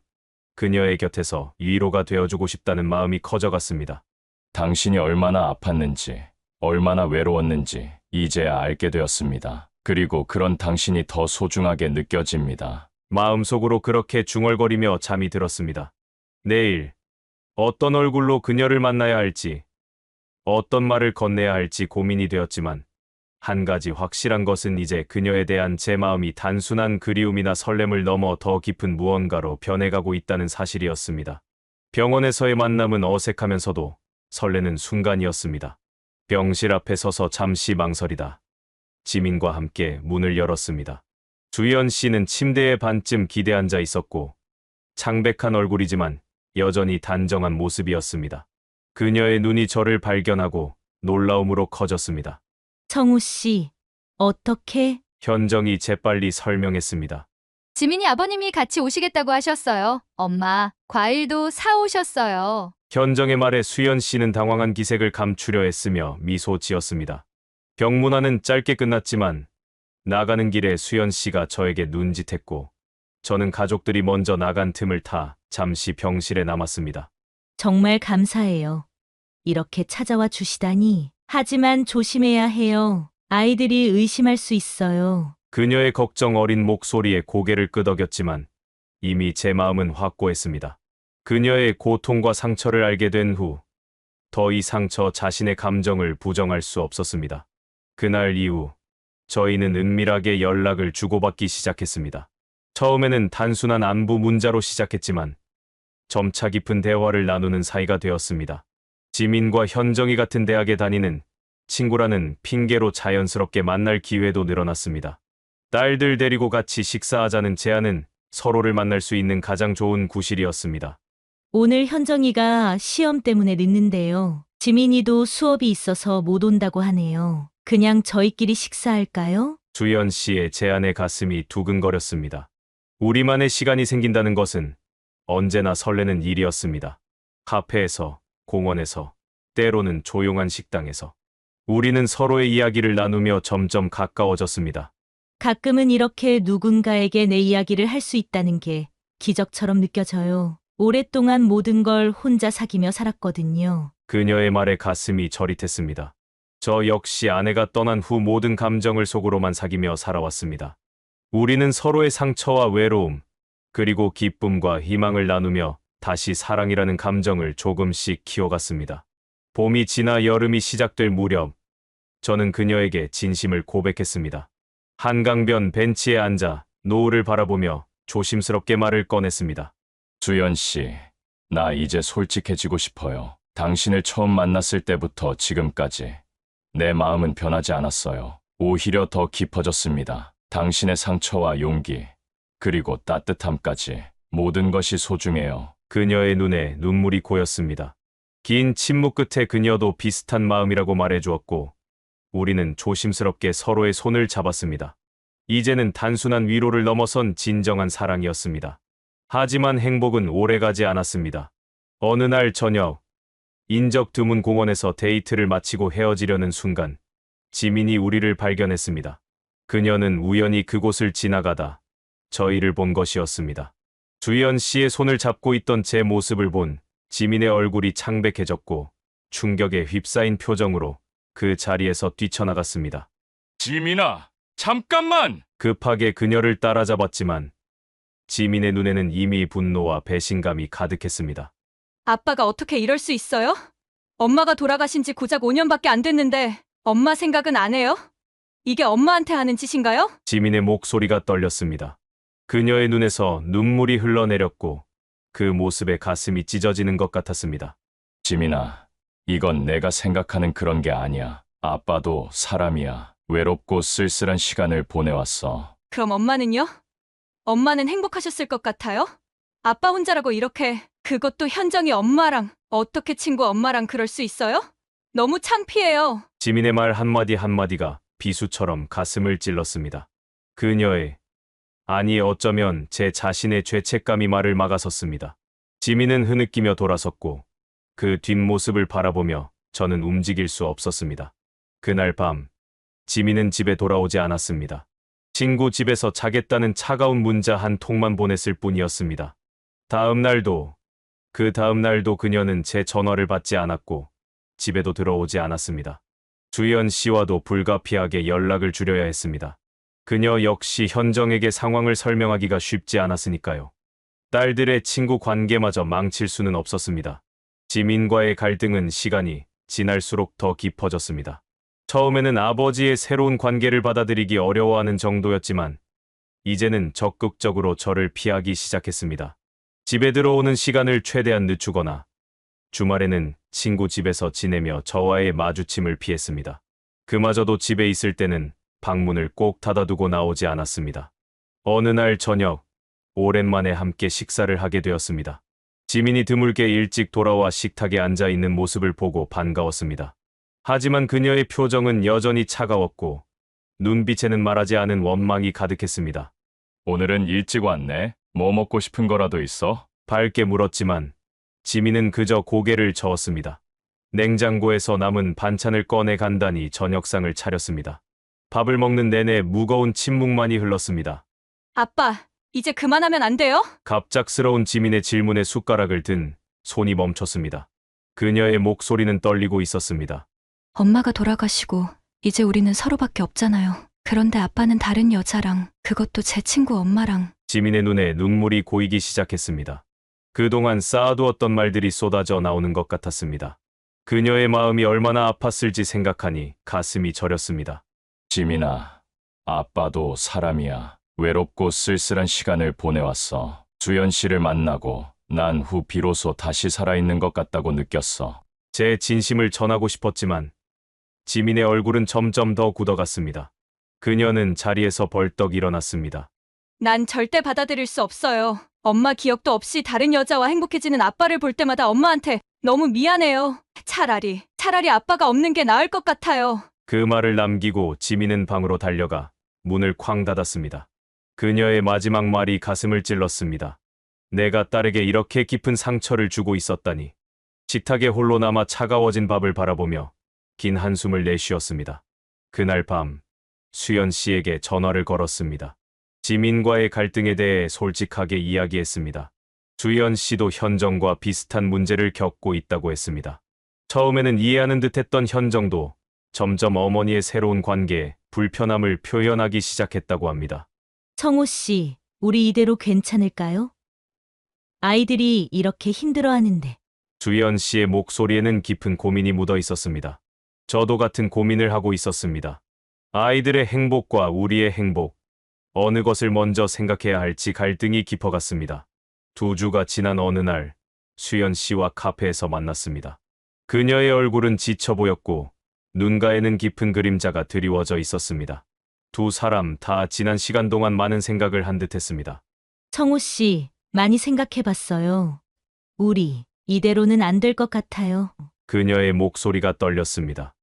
그녀의 곁에서 위로가 되어주고 싶다는 마음이 커져갔습니다. 당신이 얼마나 아팠는지, 얼마나 외로웠는지 이제야 알게 되었습니다. 그리고 그런 당신이 더 소중하게 느껴집니다. 마음속으로 그렇게 중얼거리며 잠이 들었습니다. 내일 어떤 얼굴로 그녀를 만나야 할지, 어떤 말을 건네야 할지 고민이 되었지만 한 가지 확실한 것은 이제 그녀에 대한 제 마음이 단순한 그리움이나 설렘을 넘어 더 깊은 무언가로 변해가고 있다는 사실이었습니다. 병원에서의 만남은 어색하면서도 설레는 순간이었습니다. 병실 앞에 서서 잠시 망설이다 지민과 함께 문을 열었습니다. 주연 씨는 침대에 반쯤 기대 앉아 있었고 창백한 얼굴이지만 여전히 단정한 모습이었습니다. 그녀의 눈이 저를 발견하고 놀라움으로 커졌습니다. 청우 씨, 어떻게? 현정이 재빨리 설명했습니다. 지민이 아버님이 같이 오시겠다고 하셨어요. 엄마, 과일도 사오셨어요. 현정의 말에 수연 씨는 당황한 기색을 감추려 했으며 미소 지었습니다. 병문안은 짧게 끝났지만 나가는 길에 수연 씨가 저에게 눈짓했고 저는 가족들이 먼저 나간 틈을 타 잠시 병실에 남았습니다. 정말 감사해요. 이렇게 찾아와 주시다니. 하지만 조심해야 해요. 아이들이 의심할 수 있어요. 그녀의 걱정 어린 목소리에 고개를 끄덕였지만 이미 제 마음은 확고했습니다. 그녀의 고통과 상처를 알게 된 후 더 이상 저 자신의 감정을 부정할 수 없었습니다. 그날 이후 저희는 은밀하게 연락을 주고받기 시작했습니다. 처음에는 단순한 안부 문자로 시작했지만 점차 깊은 대화를 나누는 사이가 되었습니다. 지민과 현정이 같은 대학에 다니는 친구라는 핑계로 자연스럽게 만날 기회도 늘어났습니다. 딸들 데리고 같이 식사하자는 제안은 서로를 만날 수 있는 가장 좋은 구실이었습니다. 오늘 현정이가 시험 때문에 늦는데요. 지민이도 수업이 있어서 못 온다고 하네요. 그냥 저희끼리 식사할까요? 주연 씨의 제안에 가슴이 두근거렸습니다. 우리만의 시간이 생긴다는 것은 언제나 설레는 일이었습니다. 카페에서, 공원에서, 때로는 조용한 식당에서 우리는 서로의 이야기를 나누며 점점 가까워졌습니다. 가끔은 이렇게 누군가에게 내 이야기를 할 수 있다는 게 기적처럼 느껴져요. 오랫동안 모든 걸 혼자 사귀며 살았거든요. 그녀의 말에 가슴이 저릿했습니다. 저 역시 아내가 떠난 후 모든 감정을 속으로만 사귀며 살아왔습니다. 우리는 서로의 상처와 외로움, 그리고 기쁨과 희망을 나누며 다시 사랑이라는 감정을 조금씩 키워갔습니다. 봄이 지나 여름이 시작될 무렵, 저는 그녀에게 진심을 고백했습니다. 한강변 벤치에 앉아 노을을 바라보며 조심스럽게 말을 꺼냈습니다. 주연 씨, 나 이제 솔직해지고 싶어요. 당신을 처음 만났을 때부터 지금까지 내 마음은 변하지 않았어요. 오히려 더 깊어졌습니다. 당신의 상처와 용기, 그리고 따뜻함까지 모든 것이 소중해요. 그녀의 눈에 눈물이 고였습니다. 긴 침묵 끝에 그녀도 비슷한 마음이라고 말해주었고 우리는 조심스럽게 서로의 손을 잡았습니다. 이제는 단순한 위로를 넘어선 진정한 사랑이었습니다. 하지만 행복은 오래가지 않았습니다. 어느 날 저녁, 인적 드문 공원에서 데이트를 마치고 헤어지려는 순간 지민이 우리를 발견했습니다. 그녀는 우연히 그곳을 지나가다 저희를 본 것이었습니다. 주연 씨의 손을 잡고 있던 제 모습을 본 지민의 얼굴이 창백해졌고 충격에 휩싸인 표정으로 그 자리에서 뛰쳐나갔습니다. 지민아, 잠깐만! 급하게 그녀를 따라잡았지만 지민의 눈에는 이미 분노와 배신감이 가득했습니다. 아빠가 어떻게 이럴 수 있어요? 엄마가 돌아가신 지 고작 5년밖에 안 됐는데 엄마 생각은 안 해요? 이게 엄마한테 하는 짓인가요? 지민의 목소리가 떨렸습니다. 그녀의 눈에서 눈물이 흘러내렸고 그 모습에 가슴이 찢어지는 것 같았습니다. 지민아, 이건 내가 생각하는 그런 게 아니야. 아빠도 사람이야. 외롭고 쓸쓸한 시간을 보내왔어. 그럼 엄마는요? 엄마는 행복하셨을 것 같아요? 아빠 혼자라고 이렇게, 그것도 현정이 엄마랑, 어떻게 친구 엄마랑 그럴 수 있어요? 너무 창피해요. 지민의 말 한마디 한마디가 비수처럼 가슴을 찔렀습니다. 그녀의, 아니 어쩌면 제 자신의 죄책감이 말을 막아섰습니다. 지민은 흐느끼며 돌아섰고 그 뒷모습을 바라보며 저는 움직일 수 없었습니다. 그날 밤 지민은 집에 돌아오지 않았습니다. 친구 집에서 자겠다는 차가운 문자 한 통만 보냈을 뿐이었습니다. 그 다음 날도 그녀는 제 전화를 받지 않았고 집에도 들어오지 않았습니다. 주연 씨와도 불가피하게 연락을 줄여야 했습니다. 그녀 역시 현정에게 상황을 설명하기가 쉽지 않았으니까요. 딸들의 친구 관계마저 망칠 수는 없었습니다. 지민과의 갈등은 시간이 지날수록 더 깊어졌습니다. 처음에는 아버지의 새로운 관계를 받아들이기 어려워하는 정도였지만 이제는 적극적으로 저를 피하기 시작했습니다. 집에 들어오는 시간을 최대한 늦추거나 주말에는 친구 집에서 지내며 저와의 마주침을 피했습니다. 그마저도 집에 있을 때는 방문을 꼭 닫아두고 나오지 않았습니다. 어느 날 저녁, 오랜만에 함께 식사를 하게 되었습니다. 지민이 드물게 일찍 돌아와 식탁에 앉아 있는 모습을 보고 반가웠습니다. 하지만 그녀의 표정은 여전히 차가웠고 눈빛에는 말하지 않은 원망이 가득했습니다. 오늘은 일찍 왔네. 뭐 먹고 싶은 거라도 있어? 밝게 물었지만 지민은 그저 고개를 저었습니다. 냉장고에서 남은 반찬을 꺼내 간단히 저녁상을 차렸습니다. 밥을 먹는 내내 무거운 침묵만이 흘렀습니다. 아빠, 이제 그만하면 안 돼요? 갑작스러운 지민의 질문에 숟가락을 든 손이 멈췄습니다. 그녀의 목소리는 떨리고 있었습니다. 엄마가 돌아가시고 이제 우리는 서로밖에 없잖아요. 그런데 아빠는 다른 여자랑, 그것도 제 친구 엄마랑. 지민의 눈에 눈물이 고이기 시작했습니다. 그동안 쌓아두었던 말들이 쏟아져 나오는 것 같았습니다. 그녀의 마음이 얼마나 아팠을지 생각하니 가슴이 저렸습니다. 지민아, 아빠도 사람이야. 외롭고 쓸쓸한 시간을 보내왔어. 주연 씨를 만나고 난 후 비로소 다시 살아있는 것 같다고 느꼈어. 제 진심을 전하고 싶었지만 지민의 얼굴은 점점 더 굳어갔습니다. 그녀는 자리에서 벌떡 일어났습니다. 난 절대 받아들일 수 없어요. 엄마 기억도 없이 다른 여자와 행복해지는 아빠를 볼 때마다 엄마한테 너무 미안해요. 차라리 아빠가 없는 게 나을 것 같아요. 그 말을 남기고 지민은 방으로 달려가 문을 쾅 닫았습니다. 그녀의 마지막 말이 가슴을 찔렀습니다. 내가 딸에게 이렇게 깊은 상처를 주고 있었다니. 식탁에 홀로 남아 차가워진 밥을 바라보며 긴 한숨을 내쉬었습니다. 그날 밤 수연 씨에게 전화를 걸었습니다. 지민과의 갈등에 대해 솔직하게 이야기했습니다. 수연 씨도 현정과 비슷한 문제를 겪고 있다고 했습니다. 처음에는 이해하는 듯했던 현정도 점점 어머니의 새로운 관계에 불편함을 표현하기 시작했다고 합니다. 청호 씨, 우리 이대로 괜찮을까요? 아이들이 이렇게 힘들어하는데. 수연 씨의 목소리에는 깊은 고민이 묻어 있었습니다. 저도 같은 고민을 하고 있었습니다. 아이들의 행복과 우리의 행복, 어느 것을 먼저 생각해야 할지 갈등이 깊어갔습니다. 2주가 지난 어느 날 수연 씨와 카페에서 만났습니다. 그녀의 얼굴은 지쳐 보였고 눈가에는 깊은 그림자가 드리워져 있었습니다. 두 사람 다 지난 시간 동안 많은 생각을 한 듯했습니다. 청호 씨, 많이 생각해봤어요. 우리 이대로는 안 될 것 같아요. 그녀의 목소리가 떨렸습니다.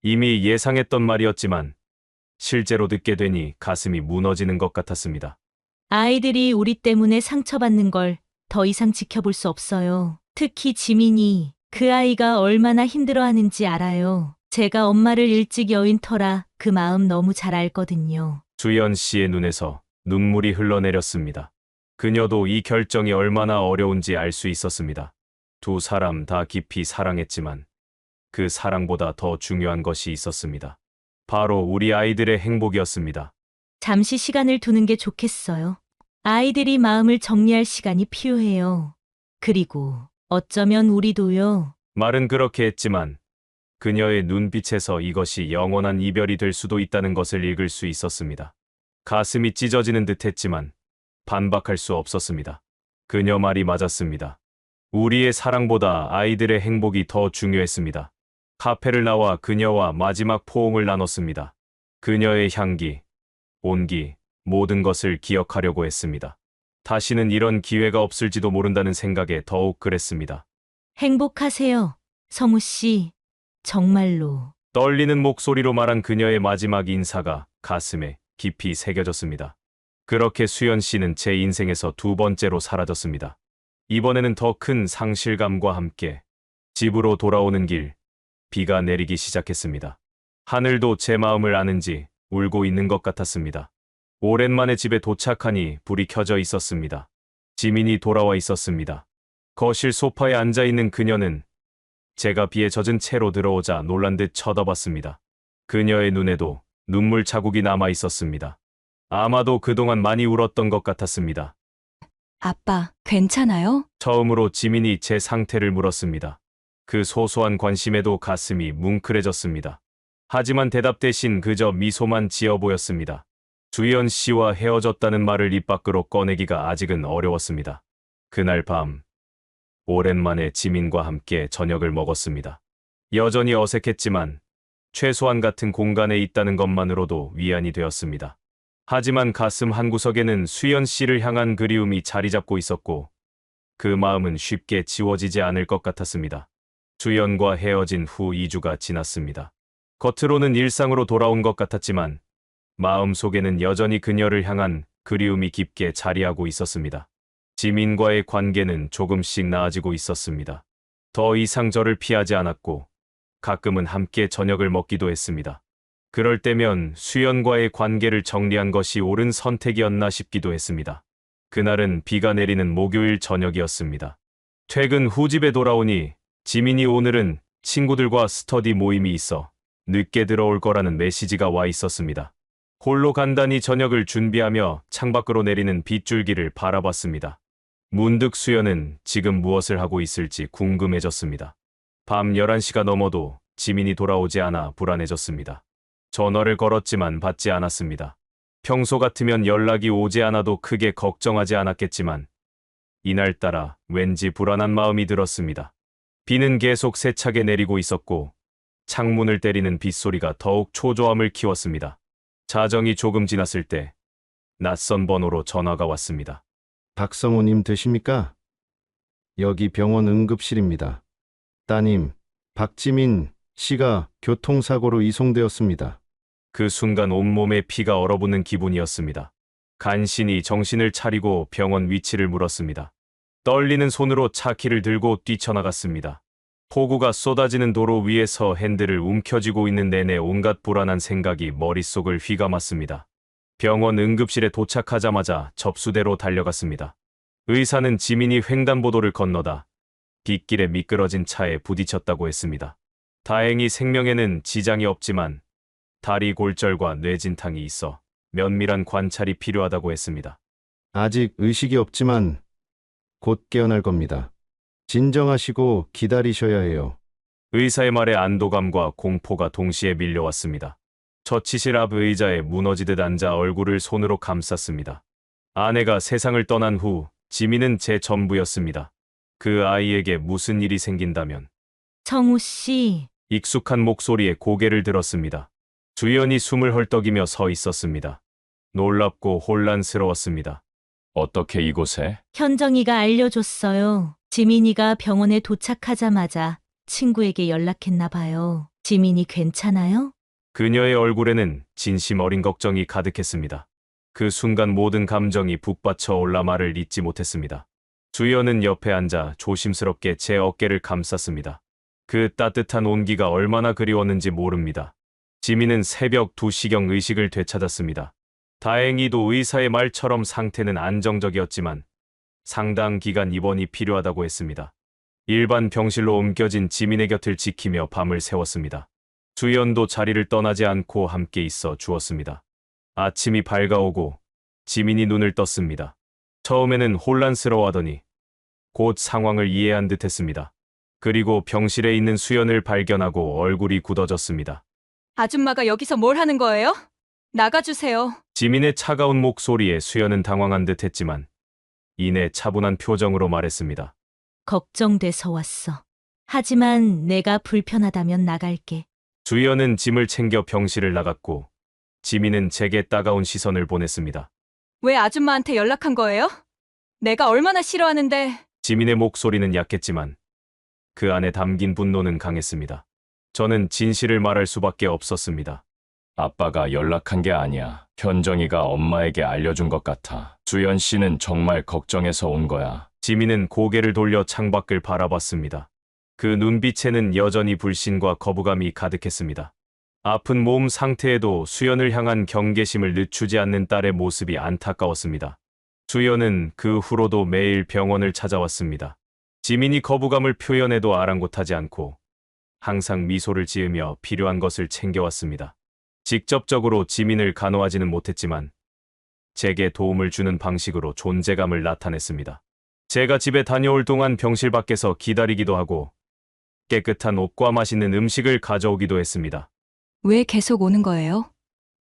이미 예상했던 말이었지만 실제로 듣게 되니 가슴이 무너지는 것 같았습니다. 아이들이 우리 때문에 상처받는 걸 더 이상 지켜볼 수 없어요. 특히 지민이 그 아이가 얼마나 힘들어하는지 알아요. 제가 엄마를 일찍 여인 터라 그 마음 너무 잘 알거든요. 수연 씨의 눈에서 눈물이 흘러내렸습니다. 그녀도 이 결정이 얼마나 어려운지 알 수 있었습니다. 두 사람 다 깊이 사랑했지만 그 사랑보다 더 중요한 것이 있었습니다. 바로 우리 아이들의 행복이었습니다. 잠시 시간을 두는 게 좋겠어요. 아이들이 마음을 정리할 시간이 필요해요. 그리고 어쩌면 우리도요. 말은 그렇게 했지만 그녀의 눈빛에서 이것이 영원한 이별이 될 수도 있다는 것을 읽을 수 있었습니다. 가슴이 찢어지는 듯 했지만 반박할 수 없었습니다. 그녀 말이 맞았습니다. 우리의 사랑보다 아이들의 행복이 더 중요했습니다. 카페를 나와 그녀와 마지막 포옹을 나눴습니다. 그녀의 향기, 온기, 모든 것을 기억하려고 했습니다. 다시는 이런 기회가 없을지도 모른다는 생각에 더욱 그랬습니다. 행복하세요. 성우 씨. 정말로. 떨리는 목소리로 말한 그녀의 마지막 인사가 가슴에 깊이 새겨졌습니다. 그렇게 수연 씨는 제 인생에서 두 번째로 사라졌습니다. 이번에는 더 큰 상실감과 함께 집으로 돌아오는 길, 비가 내리기 시작했습니다. 하늘도 제 마음을 아는지 울고 있는 것 같았습니다. 오랜만에 집에 도착하니 불이 켜져 있었습니다. 지민이 돌아와 있었습니다. 거실 소파에 앉아 있는 그녀는 제가 비에 젖은 채로 들어오자 놀란 듯 쳐다봤습니다. 그녀의 눈에도 눈물 자국이 남아 있었습니다. 아마도 그동안 많이 울었던 것 같았습니다. 아빠, 괜찮아요? 처음으로 지민이 제 상태를 물었습니다. 그 소소한 관심에도 가슴이 뭉클해졌습니다. 하지만 대답 대신 그저 미소만 지어 보였습니다. 주연 씨와 헤어졌다는 말을 입 밖으로 꺼내기가 아직은 어려웠습니다. 그날 밤, 오랜만에 지민과 함께 저녁을 먹었습니다. 여전히 어색했지만 최소한 같은 공간에 있다는 것만으로도 위안이 되었습니다. 하지만 가슴 한구석에는 수연 씨를 향한 그리움이 자리 잡고 있었고 그 마음은 쉽게 지워지지 않을 것 같았습니다. 주연과 헤어진 후 2주가 지났습니다. 겉으로는 일상으로 돌아온 것 같았지만 마음속에는 여전히 그녀를 향한 그리움이 깊게 자리하고 있었습니다. 지민과의 관계는 조금씩 나아지고 있었습니다. 더 이상 저를 피하지 않았고 가끔은 함께 저녁을 먹기도 했습니다. 그럴 때면 수연과의 관계를 정리한 것이 옳은 선택이었나 싶기도 했습니다. 그날은 비가 내리는 목요일 저녁이었습니다. 퇴근 후 집에 돌아오니 지민이 오늘은 친구들과 스터디 모임이 있어 늦게 들어올 거라는 메시지가 와 있었습니다. 홀로 간단히 저녁을 준비하며 창밖으로 내리는 빗줄기를 바라봤습니다. 문득 수연은 지금 무엇을 하고 있을지 궁금해졌습니다. 밤 11시가 넘어도 지민이 돌아오지 않아 불안해졌습니다. 전화를 걸었지만 받지 않았습니다. 평소 같으면 연락이 오지 않아도 크게 걱정하지 않았겠지만 이날따라 왠지 불안한 마음이 들었습니다. 비는 계속 세차게 내리고 있었고 창문을 때리는 빗소리가 더욱 초조함을 키웠습니다. 자정이 조금 지났을 때 낯선 번호로 전화가 왔습니다. 박성우님 되십니까? 여기 병원 응급실입니다. 따님, 박지민 씨가 교통사고로 이송되었습니다. 그 순간 온몸에 피가 얼어붙는 기분이었습니다. 간신히 정신을 차리고 병원 위치를 물었습니다. 떨리는 손으로 차 키를 들고 뛰쳐나갔습니다. 폭우가 쏟아지는 도로 위에서 핸들을 움켜쥐고 있는 내내 온갖 불안한 생각이 머릿속을 휘감았습니다. 병원 응급실에 도착하자마자 접수대로 달려갔습니다. 의사는 지민이 횡단보도를 건너다 빗길에 미끄러진 차에 부딪혔다고 했습니다. 다행히 생명에는 지장이 없지만 다리 골절과 뇌진탕이 있어 면밀한 관찰이 필요하다고 했습니다. 아직 의식이 없지만 곧 깨어날 겁니다. 진정하시고 기다리셔야 해요. 의사의 말에 안도감과 공포가 동시에 밀려왔습니다. 처치실 앞 의자에 무너지듯 앉아 얼굴을 손으로 감쌌습니다. 아내가 세상을 떠난 후 지민은 제 전부였습니다. 그 아이에게 무슨 일이 생긴다면 성우 씨. 익숙한 목소리에 고개를 들었습니다. 주연이 숨을 헐떡이며 서 있었습니다. 놀랍고 혼란스러웠습니다. 어떻게 이곳에? 현정이가 알려줬어요. 지민이가 병원에 도착하자마자 친구에게 연락했나 봐요. 지민이 괜찮아요? 그녀의 얼굴에는 진심 어린 걱정이 가득했습니다. 그 순간 모든 감정이 북받쳐 올라 말을 잇지 못했습니다. 주연은 옆에 앉아 조심스럽게 제 어깨를 감쌌습니다. 그 따뜻한 온기가 얼마나 그리웠는지 모릅니다. 지민은 새벽 2시경 의식을 되찾았습니다. 다행히도 의사의 말처럼 상태는 안정적이었지만 상당 기간 입원이 필요하다고 했습니다. 일반 병실로 옮겨진 지민의 곁을 지키며 밤을 새웠습니다. 주연도 자리를 떠나지 않고 함께 있어 주었습니다. 아침이 밝아오고 지민이 눈을 떴습니다. 처음에는 혼란스러워하더니 곧 상황을 이해한 듯했습니다. 그리고 병실에 있는 수연을 발견하고 얼굴이 굳어졌습니다. 아줌마가 여기서 뭘 하는 거예요? 나가주세요. 지민의 차가운 목소리에 수연은 당황한 듯했지만 이내 차분한 표정으로 말했습니다. 걱정돼서 왔어. 하지만 내가 불편하다면 나갈게. 주연은 짐을 챙겨 병실을 나갔고 지민은 제게 따가운 시선을 보냈습니다. 왜 아줌마한테 연락한 거예요? 내가 얼마나 싫어하는데. 지민의 목소리는 약했지만 그 안에 담긴 분노는 강했습니다. 저는 진실을 말할 수밖에 없었습니다. 아빠가 연락한 게 아니야. 현정이가 엄마에게 알려준 것 같아. 주연 씨는 정말 걱정해서 온 거야. 지민은 고개를 돌려 창밖을 바라봤습니다. 그 눈빛에는 여전히 불신과 거부감이 가득했습니다. 아픈 몸 상태에도 수연을 향한 경계심을 늦추지 않는 딸의 모습이 안타까웠습니다. 수연은 그 후로도 매일 병원을 찾아왔습니다. 지민이 거부감을 표현해도 아랑곳하지 않고 항상 미소를 지으며 필요한 것을 챙겨왔습니다. 직접적으로 지민을 간호하지는 못했지만 제게 도움을 주는 방식으로 존재감을 나타냈습니다. 제가 집에 다녀올 동안 병실 밖에서 기다리기도 하고 깨끗한 옷과 맛있는 음식을 가져오기도 했습니다. 왜 계속 오는 거예요?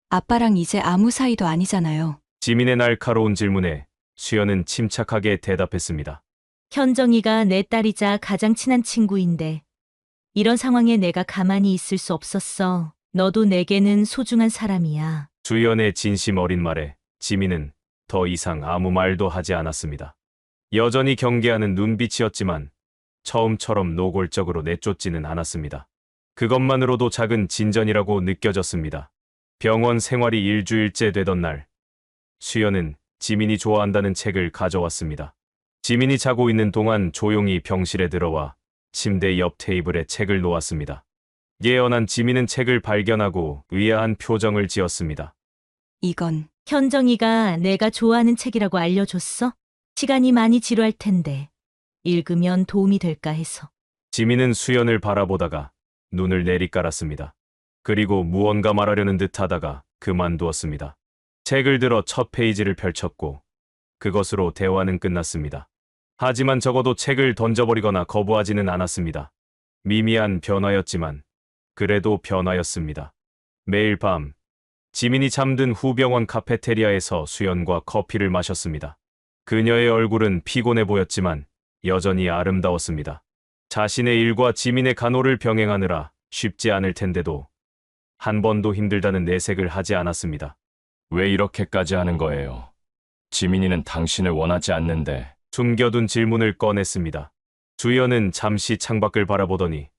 아빠랑 이제 아무 사이도 아니잖아요. 지민의 날카로운 질문에 수연은 침착하게 대답했습니다. 현정이가 내 딸이자 가장 친한 친구인데 이런 상황에 내가 가만히 있을 수 없었어. 너도 내게는 소중한 사람이야. 수연의 진심 어린 말에 지민은 더 이상 아무 말도 하지 않았습니다. 여전히 경계하는 눈빛이었지만 처음처럼 노골적으로 내쫓지는 않았습니다. 그것만으로도 작은 진전이라고 느껴졌습니다. 병원 생활이 일주일째 되던 날, 수연은 지민이 좋아한다는 책을 가져왔습니다. 지민이 자고 있는 동안 조용히 병실에 들어와 침대 옆 테이블에 책을 놓았습니다. 예언한 지민은 책을 발견하고 의아한 표정을 지었습니다. 이건 현정이가 내가 좋아하는 책이라고 알려줬어? 시간이 많이 지루할 텐데 읽으면 도움이 될까 해서. 지민은 수연을 바라보다가 눈을 내리깔았습니다. 그리고 무언가 말하려는 듯 하다가 그만두었습니다. 책을 들어 첫 페이지를 펼쳤고 그것으로 대화는 끝났습니다. 하지만 적어도 책을 던져버리거나 거부하지는 않았습니다. 미미한 변화였지만 그래도 변화였습니다. 매일 밤 지민이 잠든 후 병원 카페테리아에서 수연과 커피를 마셨습니다. 그녀의 얼굴은 피곤해 보였지만 여전히 아름다웠습니다. 자신의 일과 지민의 간호를 병행하느라 쉽지 않을 텐데도 한 번도 힘들다는 내색을 하지 않았습니다. 왜 이렇게까지 하는 거예요? 지민이는 당신을 원하지 않는데. 숨겨둔 질문을 꺼냈습니다. 주연은 잠시 창밖을 바라보더니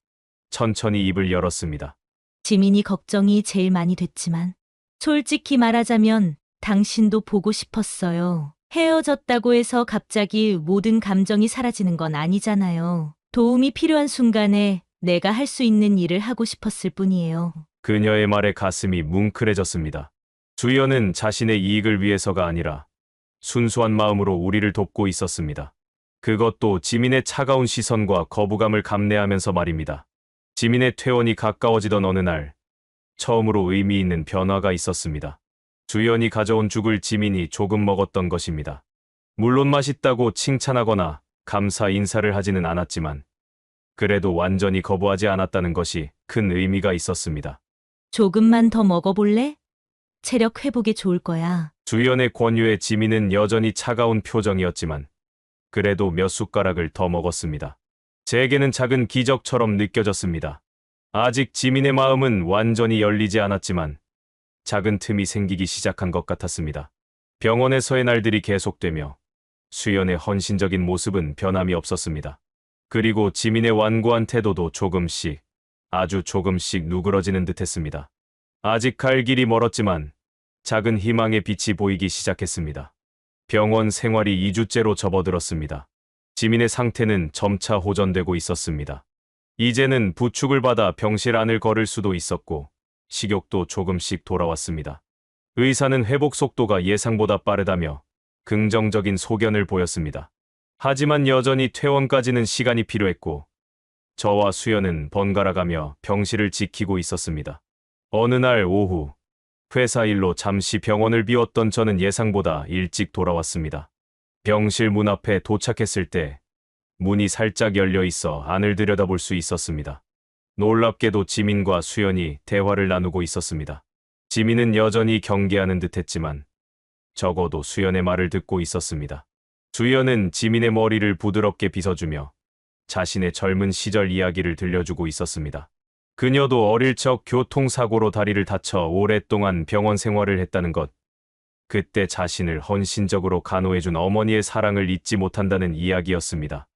천천히 입을 열었습니다. 지민이 걱정이 제일 많이 됐지만 솔직히 말하자면 당신도 보고 싶었어요. 헤어졌다고 해서 갑자기 모든 감정이 사라지는 건 아니잖아요. 도움이 필요한 순간에 내가 할 수 있는 일을 하고 싶었을 뿐이에요. 그녀의 말에 가슴이 뭉클해졌습니다. 주연은 자신의 이익을 위해서가 아니라 순수한 마음으로 우리를 돕고 있었습니다. 그것도 지민의 차가운 시선과 거부감을 감내하면서 말입니다. 지민의 퇴원이 가까워지던 어느 날 처음으로 의미 있는 변화가 있었습니다. 주연이 가져온 죽을 지민이 조금 먹었던 것입니다. 물론 맛있다고 칭찬하거나 감사 인사를 하지는 않았지만 그래도 완전히 거부하지 않았다는 것이 큰 의미가 있었습니다. 조금만 더 먹어볼래? 체력 회복에 좋을 거야. 주연의 권유에 지민은 여전히 차가운 표정이었지만 그래도 몇 숟가락을 더 먹었습니다. 제게는 작은 기적처럼 느껴졌습니다. 아직 지민의 마음은 완전히 열리지 않았지만 작은 틈이 생기기 시작한 것 같았습니다. 병원에서의 날들이 계속되며 수연의 헌신적인 모습은 변함이 없었습니다. 그리고 지민의 완고한 태도도 조금씩, 아주 조금씩 누그러지는 듯했습니다. 아직 갈 길이 멀었지만 작은 희망의 빛이 보이기 시작했습니다. 병원 생활이 2주째로 접어들었습니다. 지민의 상태는 점차 호전되고 있었습니다. 이제는 부축을 받아 병실 안을 걸을 수도 있었고 식욕도 조금씩 돌아왔습니다. 의사는 회복 속도가 예상보다 빠르다며 긍정적인 소견을 보였습니다. 하지만 여전히 퇴원까지는 시간이 필요했고 저와 수연은 번갈아가며 병실을 지키고 있었습니다. 어느 날 오후 회사 일로 잠시 병원을 비웠던 저는 예상보다 일찍 돌아왔습니다. 병실 문 앞에 도착했을 때 문이 살짝 열려 있어 안을 들여다볼 수 있었습니다. 놀랍게도 지민과 수연이 대화를 나누고 있었습니다. 지민은 여전히 경계하는 듯했지만 적어도 수연의 말을 듣고 있었습니다. 수연은 지민의 머리를 부드럽게 빗어주며 자신의 젊은 시절 이야기를 들려주고 있었습니다. 그녀도 어릴 적 교통사고로 다리를 다쳐 오랫동안 병원 생활을 했다는 것, 그때 자신을 헌신적으로 간호해준 어머니의 사랑을 잊지 못한다는 이야기였습니다.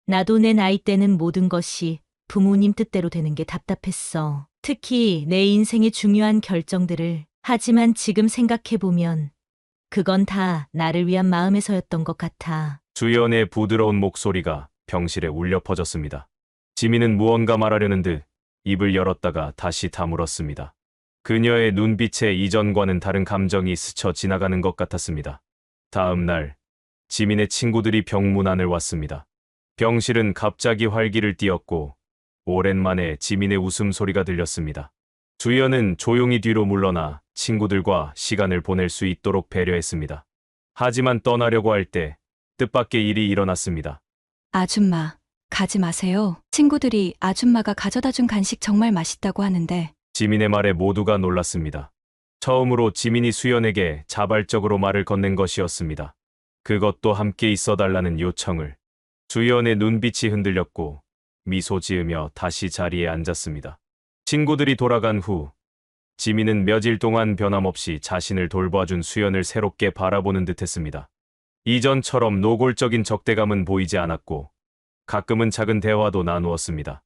나도 내 나이 때는 모든 것이 부모님 뜻대로 되는 게 답답했어. 특히 내 인생의 중요한 결정들을. 하지만 지금 생각해보면 그건 다 나를 위한 마음에서였던 것 같아. 주연의 부드러운 목소리가 병실에 울려 퍼졌습니다. 지민은 무언가 말하려는 듯 입을 열었다가 다시 다물었습니다. 그녀의 눈빛에 이전과는 다른 감정이 스쳐 지나가는 것 같았습니다. 다음 날, 지민의 친구들이 병문안을 왔습니다. 병실은 갑자기 활기를 띠었고 오랜만에 지민의 웃음소리가 들렸습니다. 주연은 조용히 뒤로 물러나 친구들과 시간을 보낼 수 있도록 배려했습니다. 하지만 떠나려고 할 때 뜻밖의 일이 일어났습니다. 아줌마, 가지 마세요. 친구들이 아줌마가 가져다 준 간식 정말 맛있다고 하는데. 지민의 말에 모두가 놀랐습니다. 처음으로 지민이 수연에게 자발적으로 말을 건넨 것이었습니다. 그것도 함께 있어달라는 요청을. 수연의 눈빛이 흔들렸고 미소 지으며 다시 자리에 앉았습니다. 친구들이 돌아간 후 지민은 며칠 동안 변함없이 자신을 돌봐준 수연을 새롭게 바라보는 듯했습니다. 이전처럼 노골적인 적대감은 보이지 않았고 가끔은 작은 대화도 나누었습니다.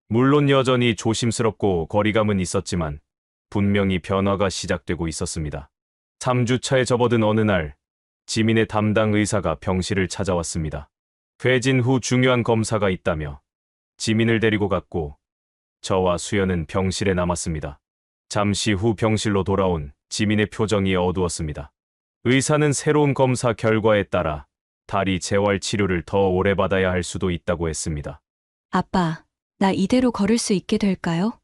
물론 여전히 조심스럽고 거리감은 있었지만 분명히 변화가 시작되고 있었습니다. 3주차에 접어든 어느 날 지민의 담당 의사가 병실을 찾아왔습니다. 퇴진 후 중요한 검사가 있다며 지민을 데리고 갔고 저와 수연은 병실에 남았습니다. 잠시 후 병실로 돌아온 지민의 표정이 어두웠습니다. 의사는 새로운 검사 결과에 따라 다리 재활 치료를 더 오래 받아야 할 수도 있다고 했습니다. 아빠, 나 이대로 걸을 수 있게 될까요?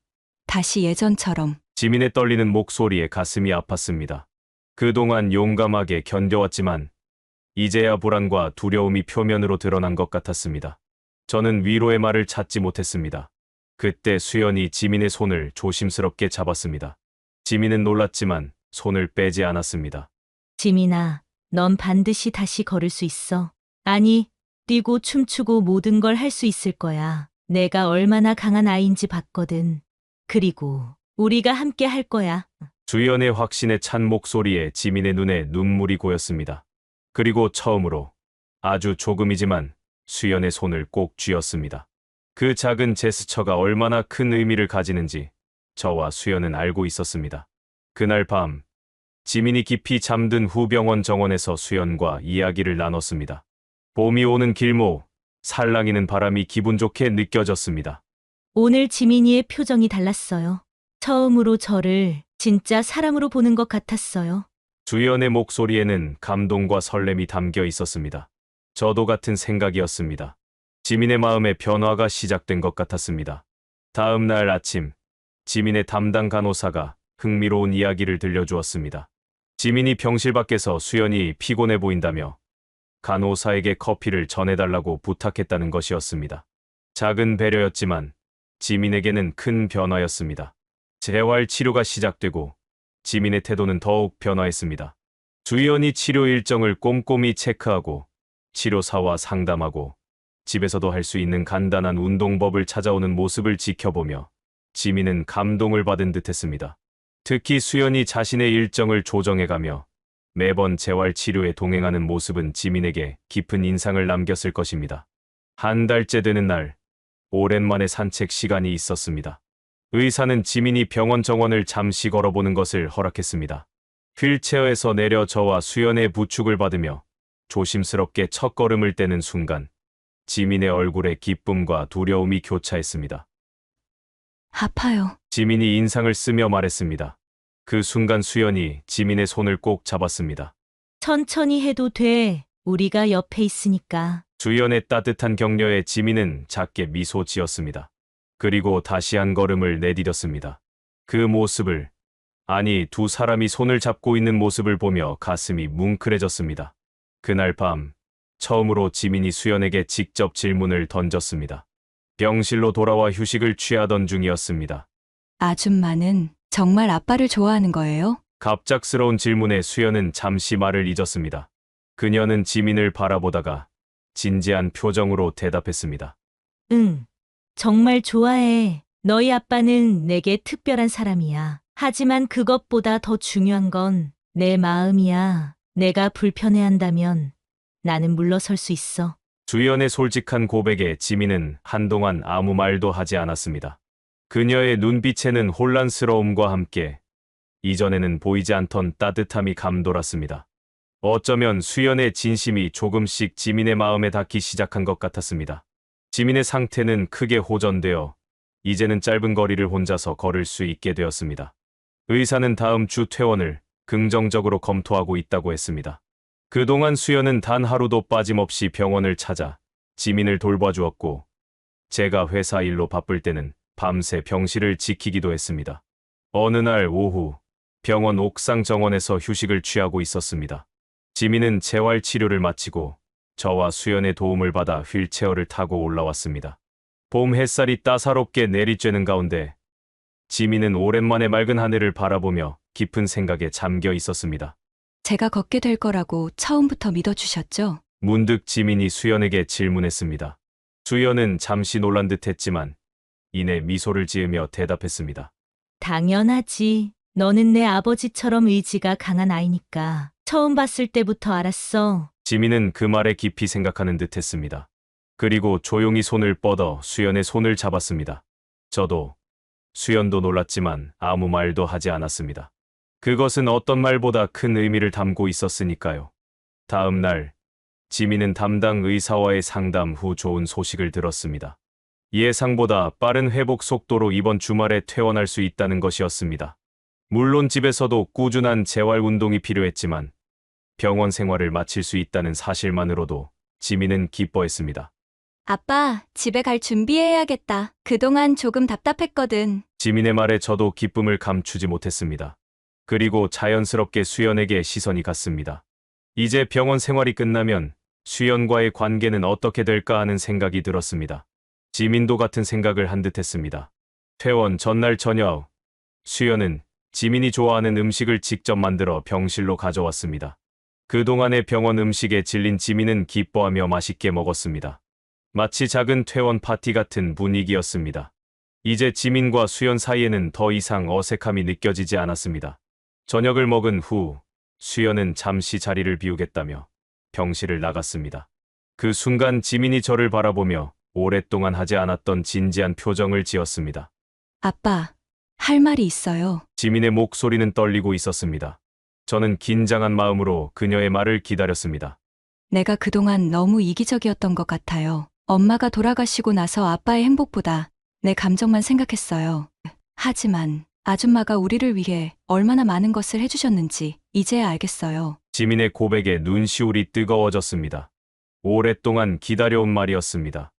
다시 예전처럼. 지민의 떨리는 목소리에 가슴이 아팠습니다. 그동안 용감하게 견뎌왔지만 이제야 불안과 두려움이 표면으로 드러난 것 같았습니다. 저는 위로의 말을 찾지 못했습니다. 그때 수연이 지민의 손을 조심스럽게 잡았습니다. 지민은 놀랐지만 손을 빼지 않았습니다. 지민아, 넌 반드시 다시 걸을 수 있어. 아니, 뛰고 춤추고 모든 걸 할 수 있을 거야. 내가 얼마나 강한 아이인지 봤거든. 그리고 우리가 함께 할 거야. 주연의 확신에 찬 목소리에 지민의 눈에 눈물이 고였습니다. 그리고 처음으로 아주 조금이지만 수연의 손을 꼭 쥐었습니다. 그 작은 제스처가 얼마나 큰 의미를 가지는지 저와 수연은 알고 있었습니다. 그날 밤 지민이 깊이 잠든 후 병원 정원에서 수연과 이야기를 나눴습니다. 봄이 오는 길목, 살랑이는 바람이 기분 좋게 느껴졌습니다. 오늘 지민이의 표정이 달랐어요. 처음으로 저를 진짜 사람으로 보는 것 같았어요. 주연의 목소리에는 감동과 설렘이 담겨 있었습니다. 저도 같은 생각이었습니다. 지민의 마음에 변화가 시작된 것 같았습니다. 다음 날 아침, 지민의 담당 간호사가 흥미로운 이야기를 들려주었습니다. 지민이 병실 밖에서 수연이 피곤해 보인다며 간호사에게 커피를 전해달라고 부탁했다는 것이었습니다. 작은 배려였지만 지민에게는 큰 변화였습니다. 재활 치료가 시작되고 지민의 태도는 더욱 변화했습니다. 주연이 치료 일정을 꼼꼼히 체크하고 치료사와 상담하고 집에서도 할 수 있는 간단한 운동법을 찾아오는 모습을 지켜보며 지민은 감동을 받은 듯했습니다. 특히 수연이 자신의 일정을 조정해가며 매번 재활치료에 동행하는 모습은 지민에게 깊은 인상을 남겼을 것입니다. 한 달째 되는 날, 오랜만에 산책 시간이 있었습니다. 의사는 지민이 병원 정원을 잠시 걸어보는 것을 허락했습니다. 휠체어에서 내려 저와 수연의 부축을 받으며 조심스럽게 첫걸음을 떼는 순간 지민의 얼굴에 기쁨과 두려움이 교차했습니다. 아파요. 지민이 인상을 쓰며 말했습니다. 그 순간 수연이 지민의 손을 꼭 잡았습니다. 천천히 해도 돼. 우리가 옆에 있으니까. 주연의 따뜻한 격려에 지민은 작게 미소 지었습니다. 그리고 다시 한 걸음을 내디뎠습니다. 그 모습을, 아니 두 사람이 손을 잡고 있는 모습을 보며 가슴이 뭉클해졌습니다. 그날 밤, 처음으로 지민이 수연에게 직접 질문을 던졌습니다. 병실로 돌아와 휴식을 취하던 중이었습니다. 아줌마는 정말 아빠를 좋아하는 거예요? 갑작스러운 질문에 수연은 잠시 말을 잊었습니다. 그녀는 지민을 바라보다가 진지한 표정으로 대답했습니다. 응, 정말 좋아해. 너희 아빠는 내게 특별한 사람이야. 하지만 그것보다 더 중요한 건 내 마음이야. 내가 불편해한다면 나는 물러설 수 있어. 주연의 솔직한 고백에 지민은 한동안 아무 말도 하지 않았습니다. 그녀의 눈빛에는 혼란스러움과 함께 이전에는 보이지 않던 따뜻함이 감돌았습니다. 어쩌면 수연의 진심이 조금씩 지민의 마음에 닿기 시작한 것 같았습니다. 지민의 상태는 크게 호전되어 이제는 짧은 거리를 혼자서 걸을 수 있게 되었습니다. 의사는 다음 주 퇴원을 긍정적으로 검토하고 있다고 했습니다. 그동안 수연은 단 하루도 빠짐없이 병원을 찾아 지민을 돌봐주었고, 제가 회사 일로 바쁠 때는 밤새 병실을 지키기도 했습니다. 어느 날 오후 병원 옥상 정원에서 휴식을 취하고 있었습니다. 지민은 재활 치료를 마치고 저와 수연의 도움을 받아 휠체어를 타고 올라왔습니다. 봄 햇살이 따사롭게 내리쬐는 가운데 지민은 오랜만에 맑은 하늘을 바라보며 깊은 생각에 잠겨 있었습니다. 제가 걷게 될 거라고 처음부터 믿어주셨죠? 문득 지민이 수연에게 질문했습니다. 수연은 잠시 놀란 듯 했지만 이내 미소를 지으며 대답했습니다. 당연하지. 너는 내 아버지처럼 의지가 강한 아이니까. 처음 봤을 때부터 알았어. 지민은 그 말에 깊이 생각하는 듯 했습니다. 그리고 조용히 손을 뻗어 수연의 손을 잡았습니다. 저도, 수연도 놀랐지만 아무 말도 하지 않았습니다. 그것은 어떤 말보다 큰 의미를 담고 있었으니까요. 다음 날, 지민은 담당 의사와의 상담 후 좋은 소식을 들었습니다. 예상보다 빠른 회복 속도로 이번 주말에 퇴원할 수 있다는 것이었습니다. 물론 집에서도 꾸준한 재활 운동이 필요했지만 병원 생활을 마칠 수 있다는 사실만으로도 지민은 기뻐했습니다. 아빠, 집에 갈 준비해야겠다. 그동안 조금 답답했거든. 지민의 말에 저도 기쁨을 감추지 못했습니다. 그리고 자연스럽게 수연에게 시선이 갔습니다. 이제 병원 생활이 끝나면 수연과의 관계는 어떻게 될까 하는 생각이 들었습니다. 지민도 같은 생각을 한 듯 했습니다. 퇴원 전날 저녁, 수연은 지민이 좋아하는 음식을 직접 만들어 병실로 가져왔습니다. 그동안의 병원 음식에 질린 지민은 기뻐하며 맛있게 먹었습니다. 마치 작은 퇴원 파티 같은 분위기였습니다. 이제 지민과 수연 사이에는 더 이상 어색함이 느껴지지 않았습니다. 저녁을 먹은 후 수연은 잠시 자리를 비우겠다며 병실을 나갔습니다. 그 순간 지민이 저를 바라보며 오랫동안 하지 않았던 진지한 표정을 지었습니다. 아빠, 할 말이 있어요. 지민의 목소리는 떨리고 있었습니다. 저는 긴장한 마음으로 그녀의 말을 기다렸습니다. 내가 그동안 너무 이기적이었던 것 같아요. 엄마가 돌아가시고 나서 아빠의 행복보다 내 감정만 생각했어요. 하지만 아줌마가 우리를 위해 얼마나 많은 것을 해주셨는지 이제야 알겠어요. 지민의 고백에 눈시울이 뜨거워졌습니다. 오랫동안 기다려온 말이었습니다.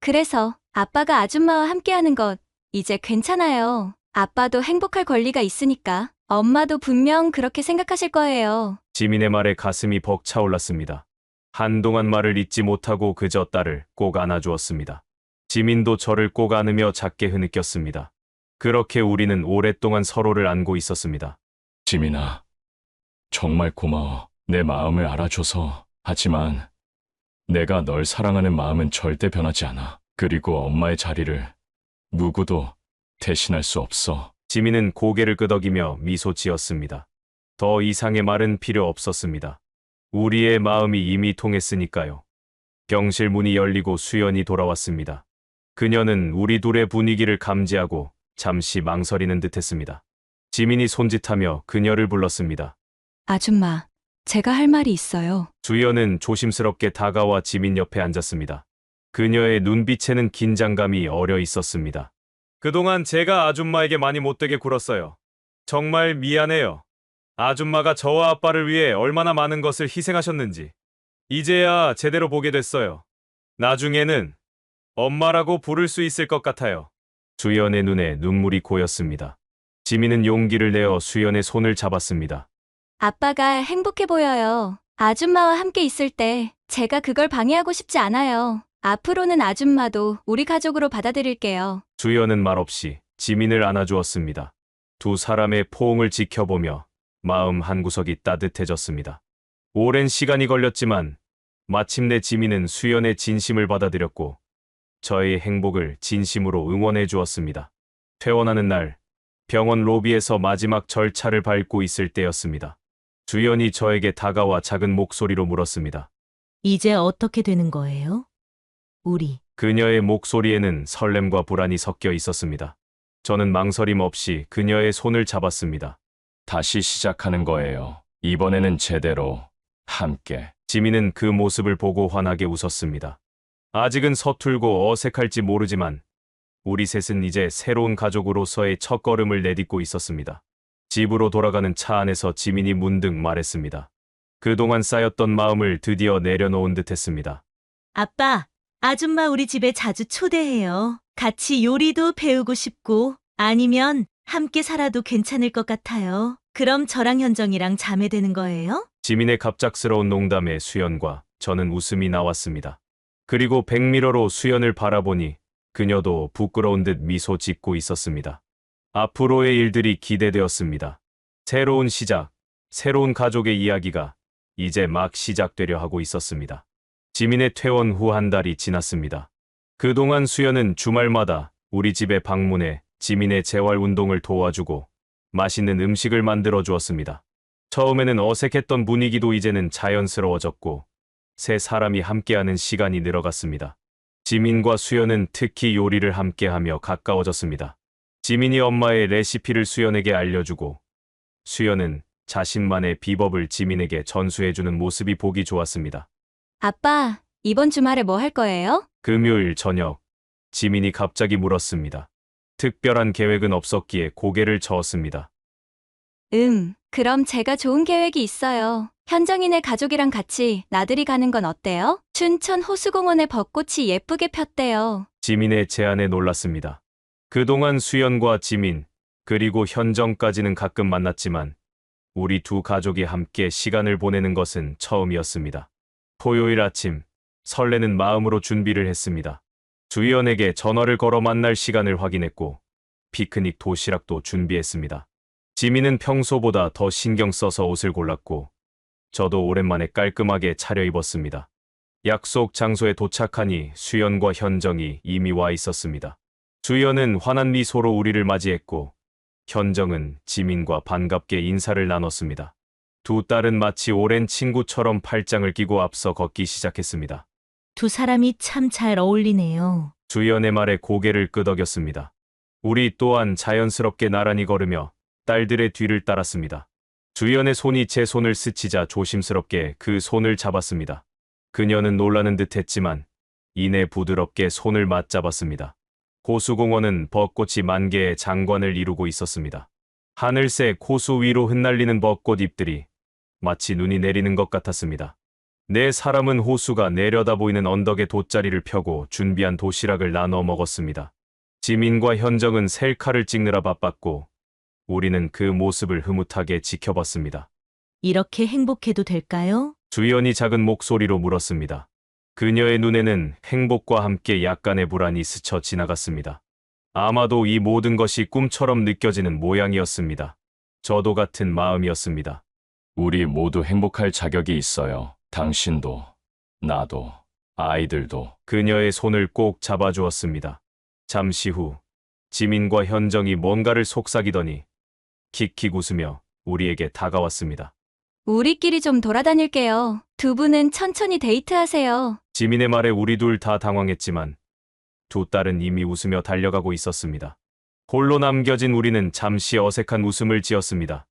그래서 아빠가 아줌마와 함께하는 것 이제 괜찮아요. 아빠도 행복할 권리가 있으니까 엄마도 분명 그렇게 생각하실 거예요. 지민의 말에 가슴이 벅차올랐습니다. 한동안 말을 잇지 못하고 그저 딸을 꼭 안아주었습니다. 지민도 저를 꼭 안으며 작게 흐느꼈습니다. 그렇게 우리는 오랫동안 서로를 안고 있었습니다. 지민아, 정말 고마워. 내 마음을 알아줘서. 하지만 내가 널 사랑하는 마음은 절대 변하지 않아. 그리고 엄마의 자리를 누구도 대신할 수 없어. 지민은 고개를 끄덕이며 미소 지었습니다. 더 이상의 말은 필요 없었습니다. 우리의 마음이 이미 통했으니까요. 병실 문이 열리고 수연이 돌아왔습니다. 그녀는 우리 둘의 분위기를 감지하고 잠시 망설이는 듯했습니다. 지민이 손짓하며 그녀를 불렀습니다. 아줌마, 제가 할 말이 있어요. 수연은 조심스럽게 다가와 지민 옆에 앉았습니다. 그녀의 눈빛에는 긴장감이 어려 있었습니다. 그동안 제가 아줌마에게 많이 못되게 굴었어요. 정말 미안해요. 아줌마가 저와 아빠를 위해 얼마나 많은 것을 희생하셨는지 이제야 제대로 보게 됐어요. 나중에는 엄마라고 부를 수 있을 것 같아요. 수연의 눈에 눈물이 고였습니다. 지민은 용기를 내어 수연의 손을 잡았습니다. 아빠가 행복해 보여요. 아줌마와 함께 있을 때 제가 그걸 방해하고 싶지 않아요. 앞으로는 아줌마도 우리 가족으로 받아들일게요. 수연은 말없이 지민을 안아주었습니다. 두 사람의 포옹을 지켜보며 마음 한구석이 따뜻해졌습니다. 오랜 시간이 걸렸지만 마침내 지민은 수연의 진심을 받아들였고 저의 행복을 진심으로 응원해 주었습니다. 퇴원하는 날, 병원 로비에서 마지막 절차를 밟고 있을 때였습니다. 주연이 저에게 다가와 작은 목소리로 물었습니다. 이제 어떻게 되는 거예요? 우리. 그녀의 목소리에는 설렘과 불안이 섞여 있었습니다. 저는 망설임 없이 그녀의 손을 잡았습니다. 다시 시작하는 거예요. 이번에는 제대로 함께. 지민은 그 모습을 보고 환하게 웃었습니다. 아직은 서툴고 어색할지 모르지만 우리 셋은 이제 새로운 가족으로서의 첫걸음을 내딛고 있었습니다. 집으로 돌아가는 차 안에서 지민이 문득 말했습니다. 그동안 쌓였던 마음을 드디어 내려놓은 듯했습니다. 아빠, 아줌마 우리 집에 자주 초대해요. 같이 요리도 배우고 싶고, 아니면 함께 살아도 괜찮을 것 같아요. 그럼 저랑 현정이랑 자매 되는 거예요? 지민의 갑작스러운 농담에 수연과 저는 웃음이 나왔습니다. 그리고 백미러로 수연을 바라보니 그녀도 부끄러운 듯 미소 짓고 있었습니다. 앞으로의 일들이 기대되었습니다. 새로운 시작, 새로운 가족의 이야기가 이제 막 시작되려 하고 있었습니다. 지민의 퇴원 후 한 달이 지났습니다. 그동안 수연은 주말마다 우리 집에 방문해 지민의 재활 운동을 도와주고 맛있는 음식을 만들어 주었습니다. 처음에는 어색했던 분위기도 이제는 자연스러워졌고 세 사람이 함께하는 시간이 늘어갔습니다. 지민과 수연은 특히 요리를 함께하며 가까워졌습니다. 지민이 엄마의 레시피를 수연에게 알려주고 수연은 자신만의 비법을 지민에게 전수해주는 모습이 보기 좋았습니다. 아빠, 이번 주말에 뭐 할 거예요? 금요일 저녁, 지민이 갑자기 물었습니다. 특별한 계획은 없었기에 고개를 저었습니다. 그럼 제가 좋은 계획이 있어요. 현정이네 가족이랑 같이 나들이 가는 건 어때요? 춘천 호수공원에 벚꽃이 예쁘게 폈대요. 지민의 제안에 놀랐습니다. 그동안 수연과 지민, 그리고 현정까지는 가끔 만났지만 우리 두 가족이 함께 시간을 보내는 것은 처음이었습니다. 토요일 아침, 설레는 마음으로 준비를 했습니다. 주연에게 전화를 걸어 만날 시간을 확인했고 피크닉 도시락도 준비했습니다. 지민은 평소보다 더 신경 써서 옷을 골랐고 저도 오랜만에 깔끔하게 차려입었습니다. 약속 장소에 도착하니 수연과 현정이 이미 와 있었습니다. 수연은 환한 미소로 우리를 맞이했고 현정은 지민과 반갑게 인사를 나눴습니다. 두 딸은 마치 오랜 친구처럼 팔짱을 끼고 앞서 걷기 시작했습니다. 두 사람이 참 잘 어울리네요. 주연의 말에 고개를 끄덕였습니다. 우리 또한 자연스럽게 나란히 걸으며 딸들의 뒤를 따랐습니다. 주연의 손이 제 손을 스치자 조심스럽게 그 손을 잡았습니다. 그녀는 놀라는 듯했지만 이내 부드럽게 손을 맞잡았습니다. 호수공원은 벚꽃이 만개의 장관을 이루고 있었습니다. 하늘색 호수 위로 흩날리는 벚꽃 잎들이 마치 눈이 내리는 것 같았습니다. 네 사람은 호수가 내려다 보이는 언덕에 돗자리를 펴고 준비한 도시락을 나눠 먹었습니다. 지민과 현정은 셀카를 찍느라 바빴고 우리는 그 모습을 흐뭇하게 지켜봤습니다. 이렇게 행복해도 될까요? 주연이 작은 목소리로 물었습니다. 그녀의 눈에는 행복과 함께 약간의 불안이 스쳐 지나갔습니다. 아마도 이 모든 것이 꿈처럼 느껴지는 모양이었습니다. 저도 같은 마음이었습니다. 우리 모두 행복할 자격이 있어요. 당신도, 나도, 아이들도. 그녀의 손을 꼭 잡아주었습니다. 잠시 후 지민과 현정이 뭔가를 속삭이더니 킥킥 웃으며 우리에게 다가왔습니다. 우리끼리 좀 돌아다닐게요. 두 분은 천천히 데이트하세요. 지민의 말에 우리 둘 다 당황했지만 두 딸은 이미 웃으며 달려가고 있었습니다. 홀로 남겨진 우리는 잠시 어색한 웃음을 지었습니다.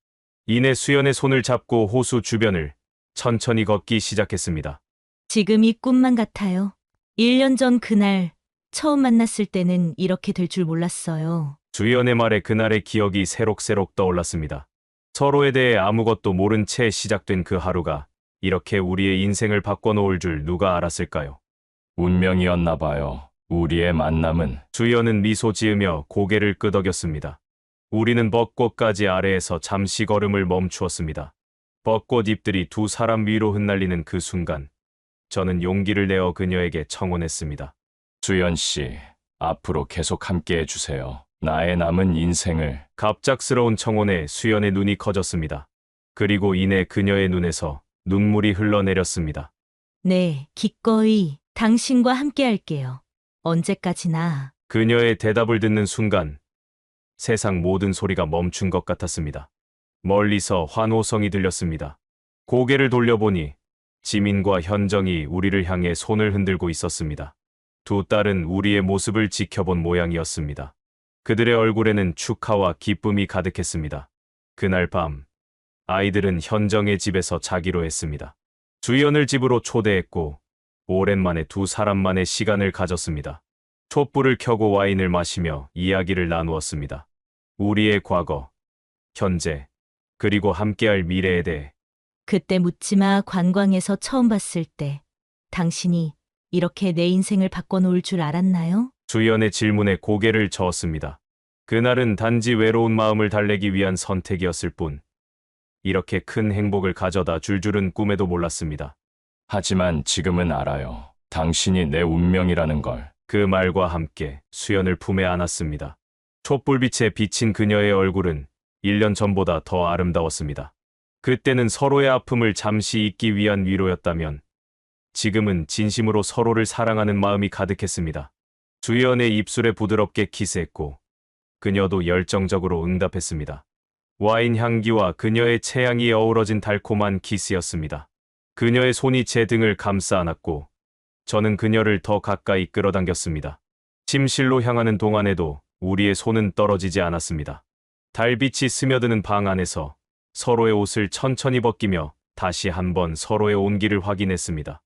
이내 수연의 손을 잡고 호수 주변을 천천히 걷기 시작했습니다. 지금이 꿈만 같아요. 1년 전 그날 처음 만났을 때는 이렇게 될 줄 몰랐어요. 주연의 말에 그날의 기억이 새록새록 떠올랐습니다. 서로에 대해 아무것도 모른 채 시작된 그 하루가 이렇게 우리의 인생을 바꿔놓을 줄 누가 알았을까요? 운명이었나 봐요. 우리의 만남은. 주연은 미소 지으며 고개를 끄덕였습니다. 우리는 벚꽃가지 아래에서 잠시 걸음을 멈추었습니다. 벚꽃 잎들이 두 사람 위로 흩날리는 그 순간 저는 용기를 내어 그녀에게 청혼했습니다. 주연 씨, 앞으로 계속 함께 해주세요. 나의 남은 인생을. 갑작스러운 청혼에 수연의 눈이 커졌습니다. 그리고 이내 그녀의 눈에서 눈물이 흘러내렸습니다. 네, 기꺼이 당신과 함께 할게요. 언제까지나. 그녀의 대답을 듣는 순간 세상 모든 소리가 멈춘 것 같았습니다. 멀리서 환호성이 들렸습니다. 고개를 돌려보니 지민과 현정이 우리를 향해 손을 흔들고 있었습니다. 두 딸은 우리의 모습을 지켜본 모양이었습니다. 그들의 얼굴에는 축하와 기쁨이 가득했습니다. 그날 밤 아이들은 현정의 집에서 자기로 했습니다. 주연을 집으로 초대했고 오랜만에 두 사람만의 시간을 가졌습니다. 촛불을 켜고 와인을 마시며 이야기를 나누었습니다. 우리의 과거, 현재, 그리고 함께할 미래에 대해. 그때 묻지마 관광에서 처음 봤을 때 당신이 이렇게 내 인생을 바꿔놓을 줄 알았나요? 주연의 질문에 고개를 저었습니다. 그날은 단지 외로운 마음을 달래기 위한 선택이었을 뿐 이렇게 큰 행복을 가져다 줄 줄은 꿈에도 몰랐습니다. 하지만 지금은 알아요. 당신이 내 운명이라는 걸. 그 말과 함께 수연을 품에 안았습니다. 촛불빛에 비친 그녀의 얼굴은 1년 전보다 더 아름다웠습니다. 그때는 서로의 아픔을 잠시 잊기 위한 위로였다면 지금은 진심으로 서로를 사랑하는 마음이 가득했습니다. 주연의 입술에 부드럽게 키스했고 그녀도 열정적으로 응답했습니다. 와인 향기와 그녀의 체향이 어우러진 달콤한 키스였습니다. 그녀의 손이 제 등을 감싸 안았고 저는 그녀를 더 가까이 끌어당겼습니다. 침실로 향하는 동안에도 우리의 손은 떨어지지 않았습니다. 달빛이 스며드는 방 안에서 서로의 옷을 천천히 벗기며 다시 한번 서로의 온기를 확인했습니다.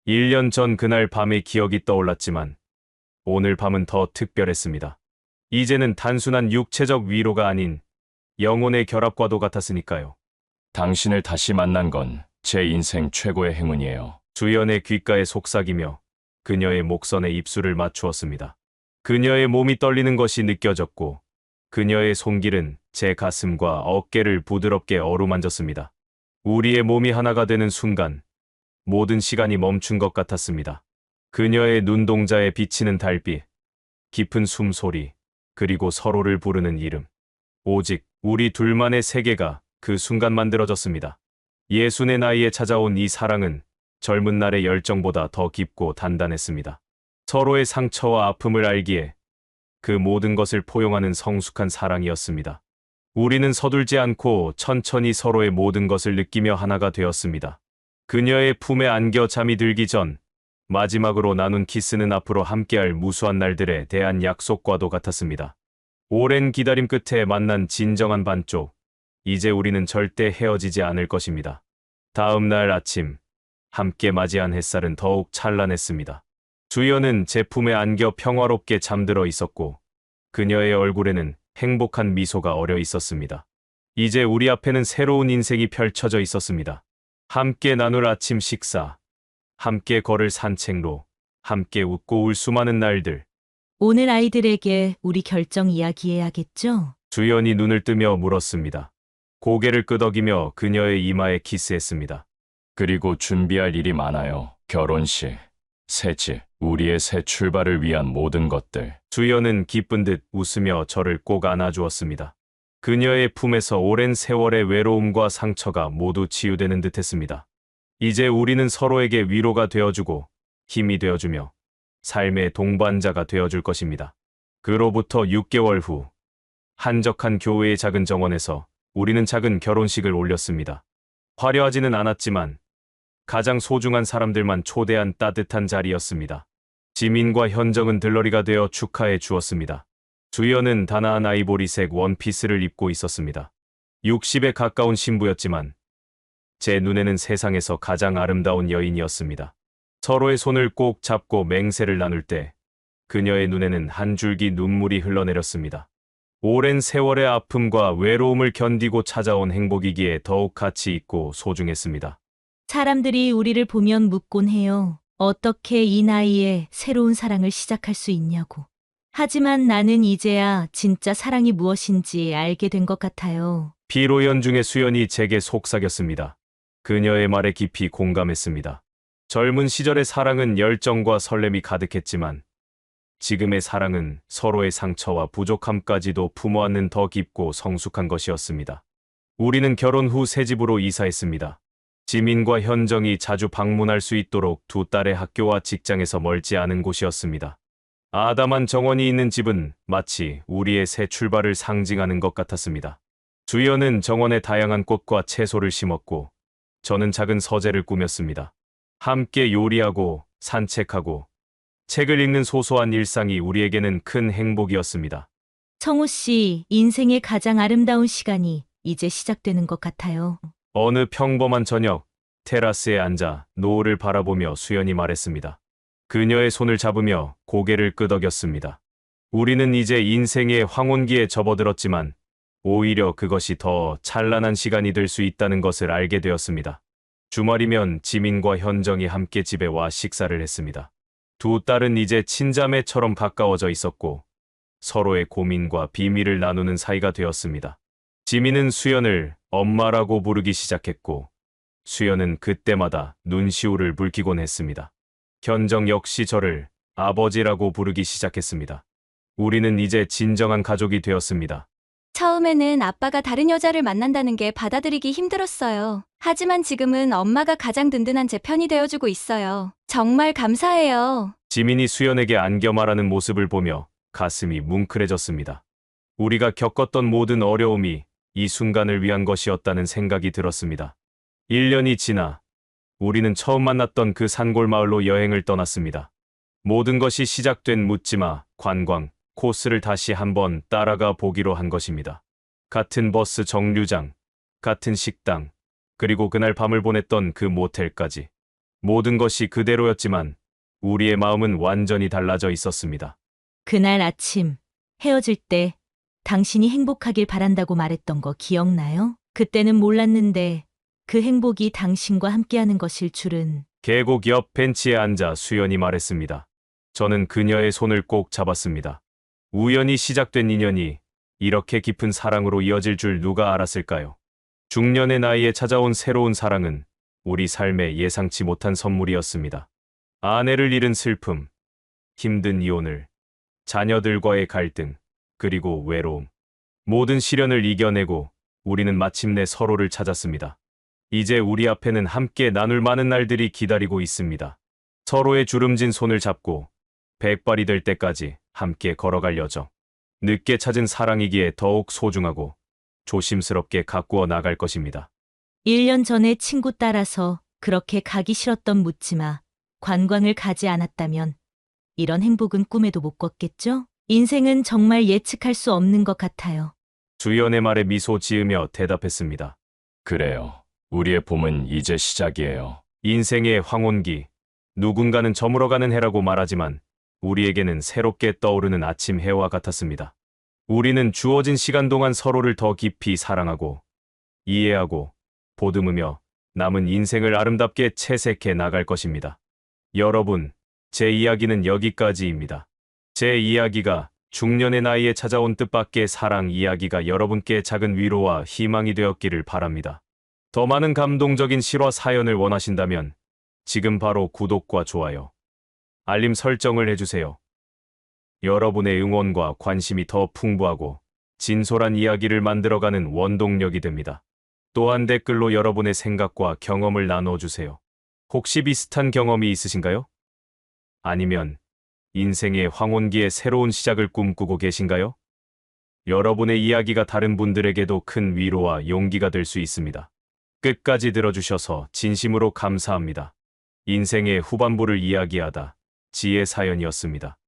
1년 전 그날 밤의 기억이 떠올랐지만 오늘 밤은 더 특별했습니다. 이제는 단순한 육체적 위로가 아닌 영혼의 결합과도 같았으니까요. 당신을 다시 만난 건 제 인생 최고의 행운이에요. 주연의 귓가에 속삭이며 그녀의 목선에 입술을 맞추었습니다. 그녀의 몸이 떨리는 것이 느껴졌고 그녀의 손길은 제 가슴과 어깨를 부드럽게 어루만졌습니다. 우리의 몸이 하나가 되는 순간 모든 시간이 멈춘 것 같았습니다. 그녀의 눈동자에 비치는 달빛, 깊은 숨소리, 그리고 서로를 부르는 이름. 오직 우리 둘만의 세계가 그 순간 만들어졌습니다. 60의 나이에 찾아온 이 사랑은 젊은 날의 열정보다 더 깊고 단단했습니다. 서로의 상처와 아픔을 알기에 그 모든 것을 포용하는 성숙한 사랑이었습니다. 우리는 서둘지 않고 천천히 서로의 모든 것을 느끼며 하나가 되었습니다. 그녀의 품에 안겨 잠이 들기 전 마지막으로 나눈 키스는 앞으로 함께할 무수한 날들에 대한 약속과도 같았습니다. 오랜 기다림 끝에 만난 진정한 반쪽. 이제 우리는 절대 헤어지지 않을 것입니다. 다음 날 아침, 함께 맞이한 햇살은 더욱 찬란했습니다. 주연은 제 품에 안겨 평화롭게 잠들어 있었고, 그녀의 얼굴에는 행복한 미소가 어려 있었습니다. 이제 우리 앞에는 새로운 인생이 펼쳐져 있었습니다. 함께 나눌 아침 식사, 함께 걸을 산책로, 함께 웃고 울 수많은 날들. 오늘 아이들에게 우리 결정 이야기해야겠죠? 주연이 눈을 뜨며 물었습니다. 고개를 끄덕이며 그녀의 이마에 키스했습니다. 그리고 준비할 일이 많아요. 결혼식, 새집, 우리의 새 출발을 위한 모든 것들. 주연은 기쁜 듯 웃으며 저를 꼭 안아주었습니다. 그녀의 품에서 오랜 세월의 외로움과 상처가 모두 치유되는 듯했습니다. 이제 우리는 서로에게 위로가 되어주고 힘이 되어주며 삶의 동반자가 되어줄 것입니다. 그로부터 6개월 후 한적한 교회의 작은 정원에서 우리는 작은 결혼식을 올렸습니다. 화려하지는 않았지만 가장 소중한 사람들만 초대한 따뜻한 자리였습니다. 지민과 현정은 들러리가 되어 축하해 주었습니다. 주연은 단아한 아이보리색 원피스를 입고 있었습니다. 60에 가까운 신부였지만 제 눈에는 세상에서 가장 아름다운 여인이었습니다. 서로의 손을 꼭 잡고 맹세를 나눌 때 그녀의 눈에는 한 줄기 눈물이 흘러내렸습니다. 오랜 세월의 아픔과 외로움을 견디고 찾아온 행복이기에 더욱 가치 있고 소중했습니다. 사람들이 우리를 보면 묻곤 해요. 어떻게 이 나이에 새로운 사랑을 시작할 수 있냐고. 하지만 나는 이제야 진짜 사랑이 무엇인지 알게 된 것 같아요. 피로 연중의 수연이 제게 속삭였습니다. 그녀의 말에 깊이 공감했습니다. 젊은 시절의 사랑은 열정과 설렘이 가득했지만 지금의 사랑은 서로의 상처와 부족함까지도 품어안는 더 깊고 성숙한 것이었습니다. 우리는 결혼 후 새 집으로 이사했습니다. 지민과 현정이 자주 방문할 수 있도록 두 딸의 학교와 직장에서 멀지 않은 곳이었습니다. 아담한 정원이 있는 집은 마치 우리의 새 출발을 상징하는 것 같았습니다. 주연은 정원에 다양한 꽃과 채소를 심었고 저는 작은 서재를 꾸몄습니다. 함께 요리하고 산책하고 책을 읽는 소소한 일상이 우리에게는 큰 행복이었습니다. 청우 씨, 인생의 가장 아름다운 시간이 이제 시작되는 것 같아요. 어느 평범한 저녁, 테라스에 앉아 노을을 바라보며 수연이 말했습니다. 그녀의 손을 잡으며 고개를 끄덕였습니다. 우리는 이제 인생의 황혼기에 접어들었지만 오히려 그것이 더 찬란한 시간이 될 수 있다는 것을 알게 되었습니다. 주말이면 지민과 현정이 함께 집에 와 식사를 했습니다. 두 딸은 이제 친자매처럼 가까워져 있었고 서로의 고민과 비밀을 나누는 사이가 되었습니다. 지민은 수연을 엄마라고 부르기 시작했고 수연은 그때마다 눈시울을 붉히곤 했습니다. 현정 역시 저를 아버지라고 부르기 시작했습니다. 우리는 이제 진정한 가족이 되었습니다. 처음에는 아빠가 다른 여자를 만난다는 게 받아들이기 힘들었어요. 하지만 지금은 엄마가 가장 든든한 제 편이 되어주고 있어요. 정말 감사해요. 지민이 수연에게 안겨 말하는 모습을 보며 가슴이 뭉클해졌습니다. 우리가 겪었던 모든 어려움이 이 순간을 위한 것이었다는 생각이 들었습니다. 1년이 지나 우리는 처음 만났던 그 산골 마을로 여행을 떠났습니다. 모든 것이 시작된 묻지마 관광 코스를 다시 한번 따라가 보기로 한 것입니다. 같은 버스 정류장, 같은 식당, 그리고 그날 밤을 보냈던 그 모텔까지. 모든 것이 그대로였지만 우리의 마음은 완전히 달라져 있었습니다. 그날 아침 헤어질 때 당신이 행복하길 바란다고 말했던 거 기억나요? 그때는 몰랐는데 그 행복이 당신과 함께하는 것일 줄은. 계곡 옆 벤치에 앉아 수연이 말했습니다. 저는 그녀의 손을 꼭 잡았습니다. 우연히 시작된 인연이 이렇게 깊은 사랑으로 이어질 줄 누가 알았을까요? 중년의 나이에 찾아온 새로운 사랑은 우리 삶에 예상치 못한 선물이었습니다. 아내를 잃은 슬픔, 힘든 이혼을, 자녀들과의 갈등, 그리고 외로움. 모든 시련을 이겨내고 우리는 마침내 서로를 찾았습니다. 이제 우리 앞에는 함께 나눌 많은 날들이 기다리고 있습니다. 서로의 주름진 손을 잡고 백발이 될 때까지 함께 걸어갈 여정. 늦게 찾은 사랑이기에 더욱 소중하고 조심스럽게 가꾸어 나갈 것입니다. 1년 전에 친구 따라서 그렇게 가기 싫었던 묻지마 관광을 가지 않았다면 이런 행복은 꿈에도 못 꿨겠죠? 인생은 정말 예측할 수 없는 것 같아요. 주연의 말에 미소 지으며 대답했습니다. 그래요. 우리의 봄은 이제 시작이에요. 인생의 황혼기, 누군가는 저물어가는 해라고 말하지만 우리에게는 새롭게 떠오르는 아침 해와 같았습니다. 우리는 주어진 시간 동안 서로를 더 깊이 사랑하고 이해하고 보듬으며 남은 인생을 아름답게 채색해 나갈 것입니다. 여러분, 제 이야기는 여기까지입니다. 제 이야기가 중년의 나이에 찾아온 뜻밖의 사랑 이야기가 여러분께 작은 위로와 희망이 되었기를 바랍니다. 더 많은 감동적인 실화 사연을 원하신다면 지금 바로 구독과 좋아요, 알림 설정을 해주세요. 여러분의 응원과 관심이 더 풍부하고 진솔한 이야기를 만들어가는 원동력이 됩니다. 또한 댓글로 여러분의 생각과 경험을 나눠주세요. 혹시 비슷한 경험이 있으신가요? 아니면 인생의 황혼기의 새로운 시작을 꿈꾸고 계신가요? 여러분의 이야기가 다른 분들에게도 큰 위로와 용기가 될 수 있습니다. 끝까지 들어주셔서 진심으로 감사합니다. 인생의 후반부를 이야기하다 지혜 사연이었습니다.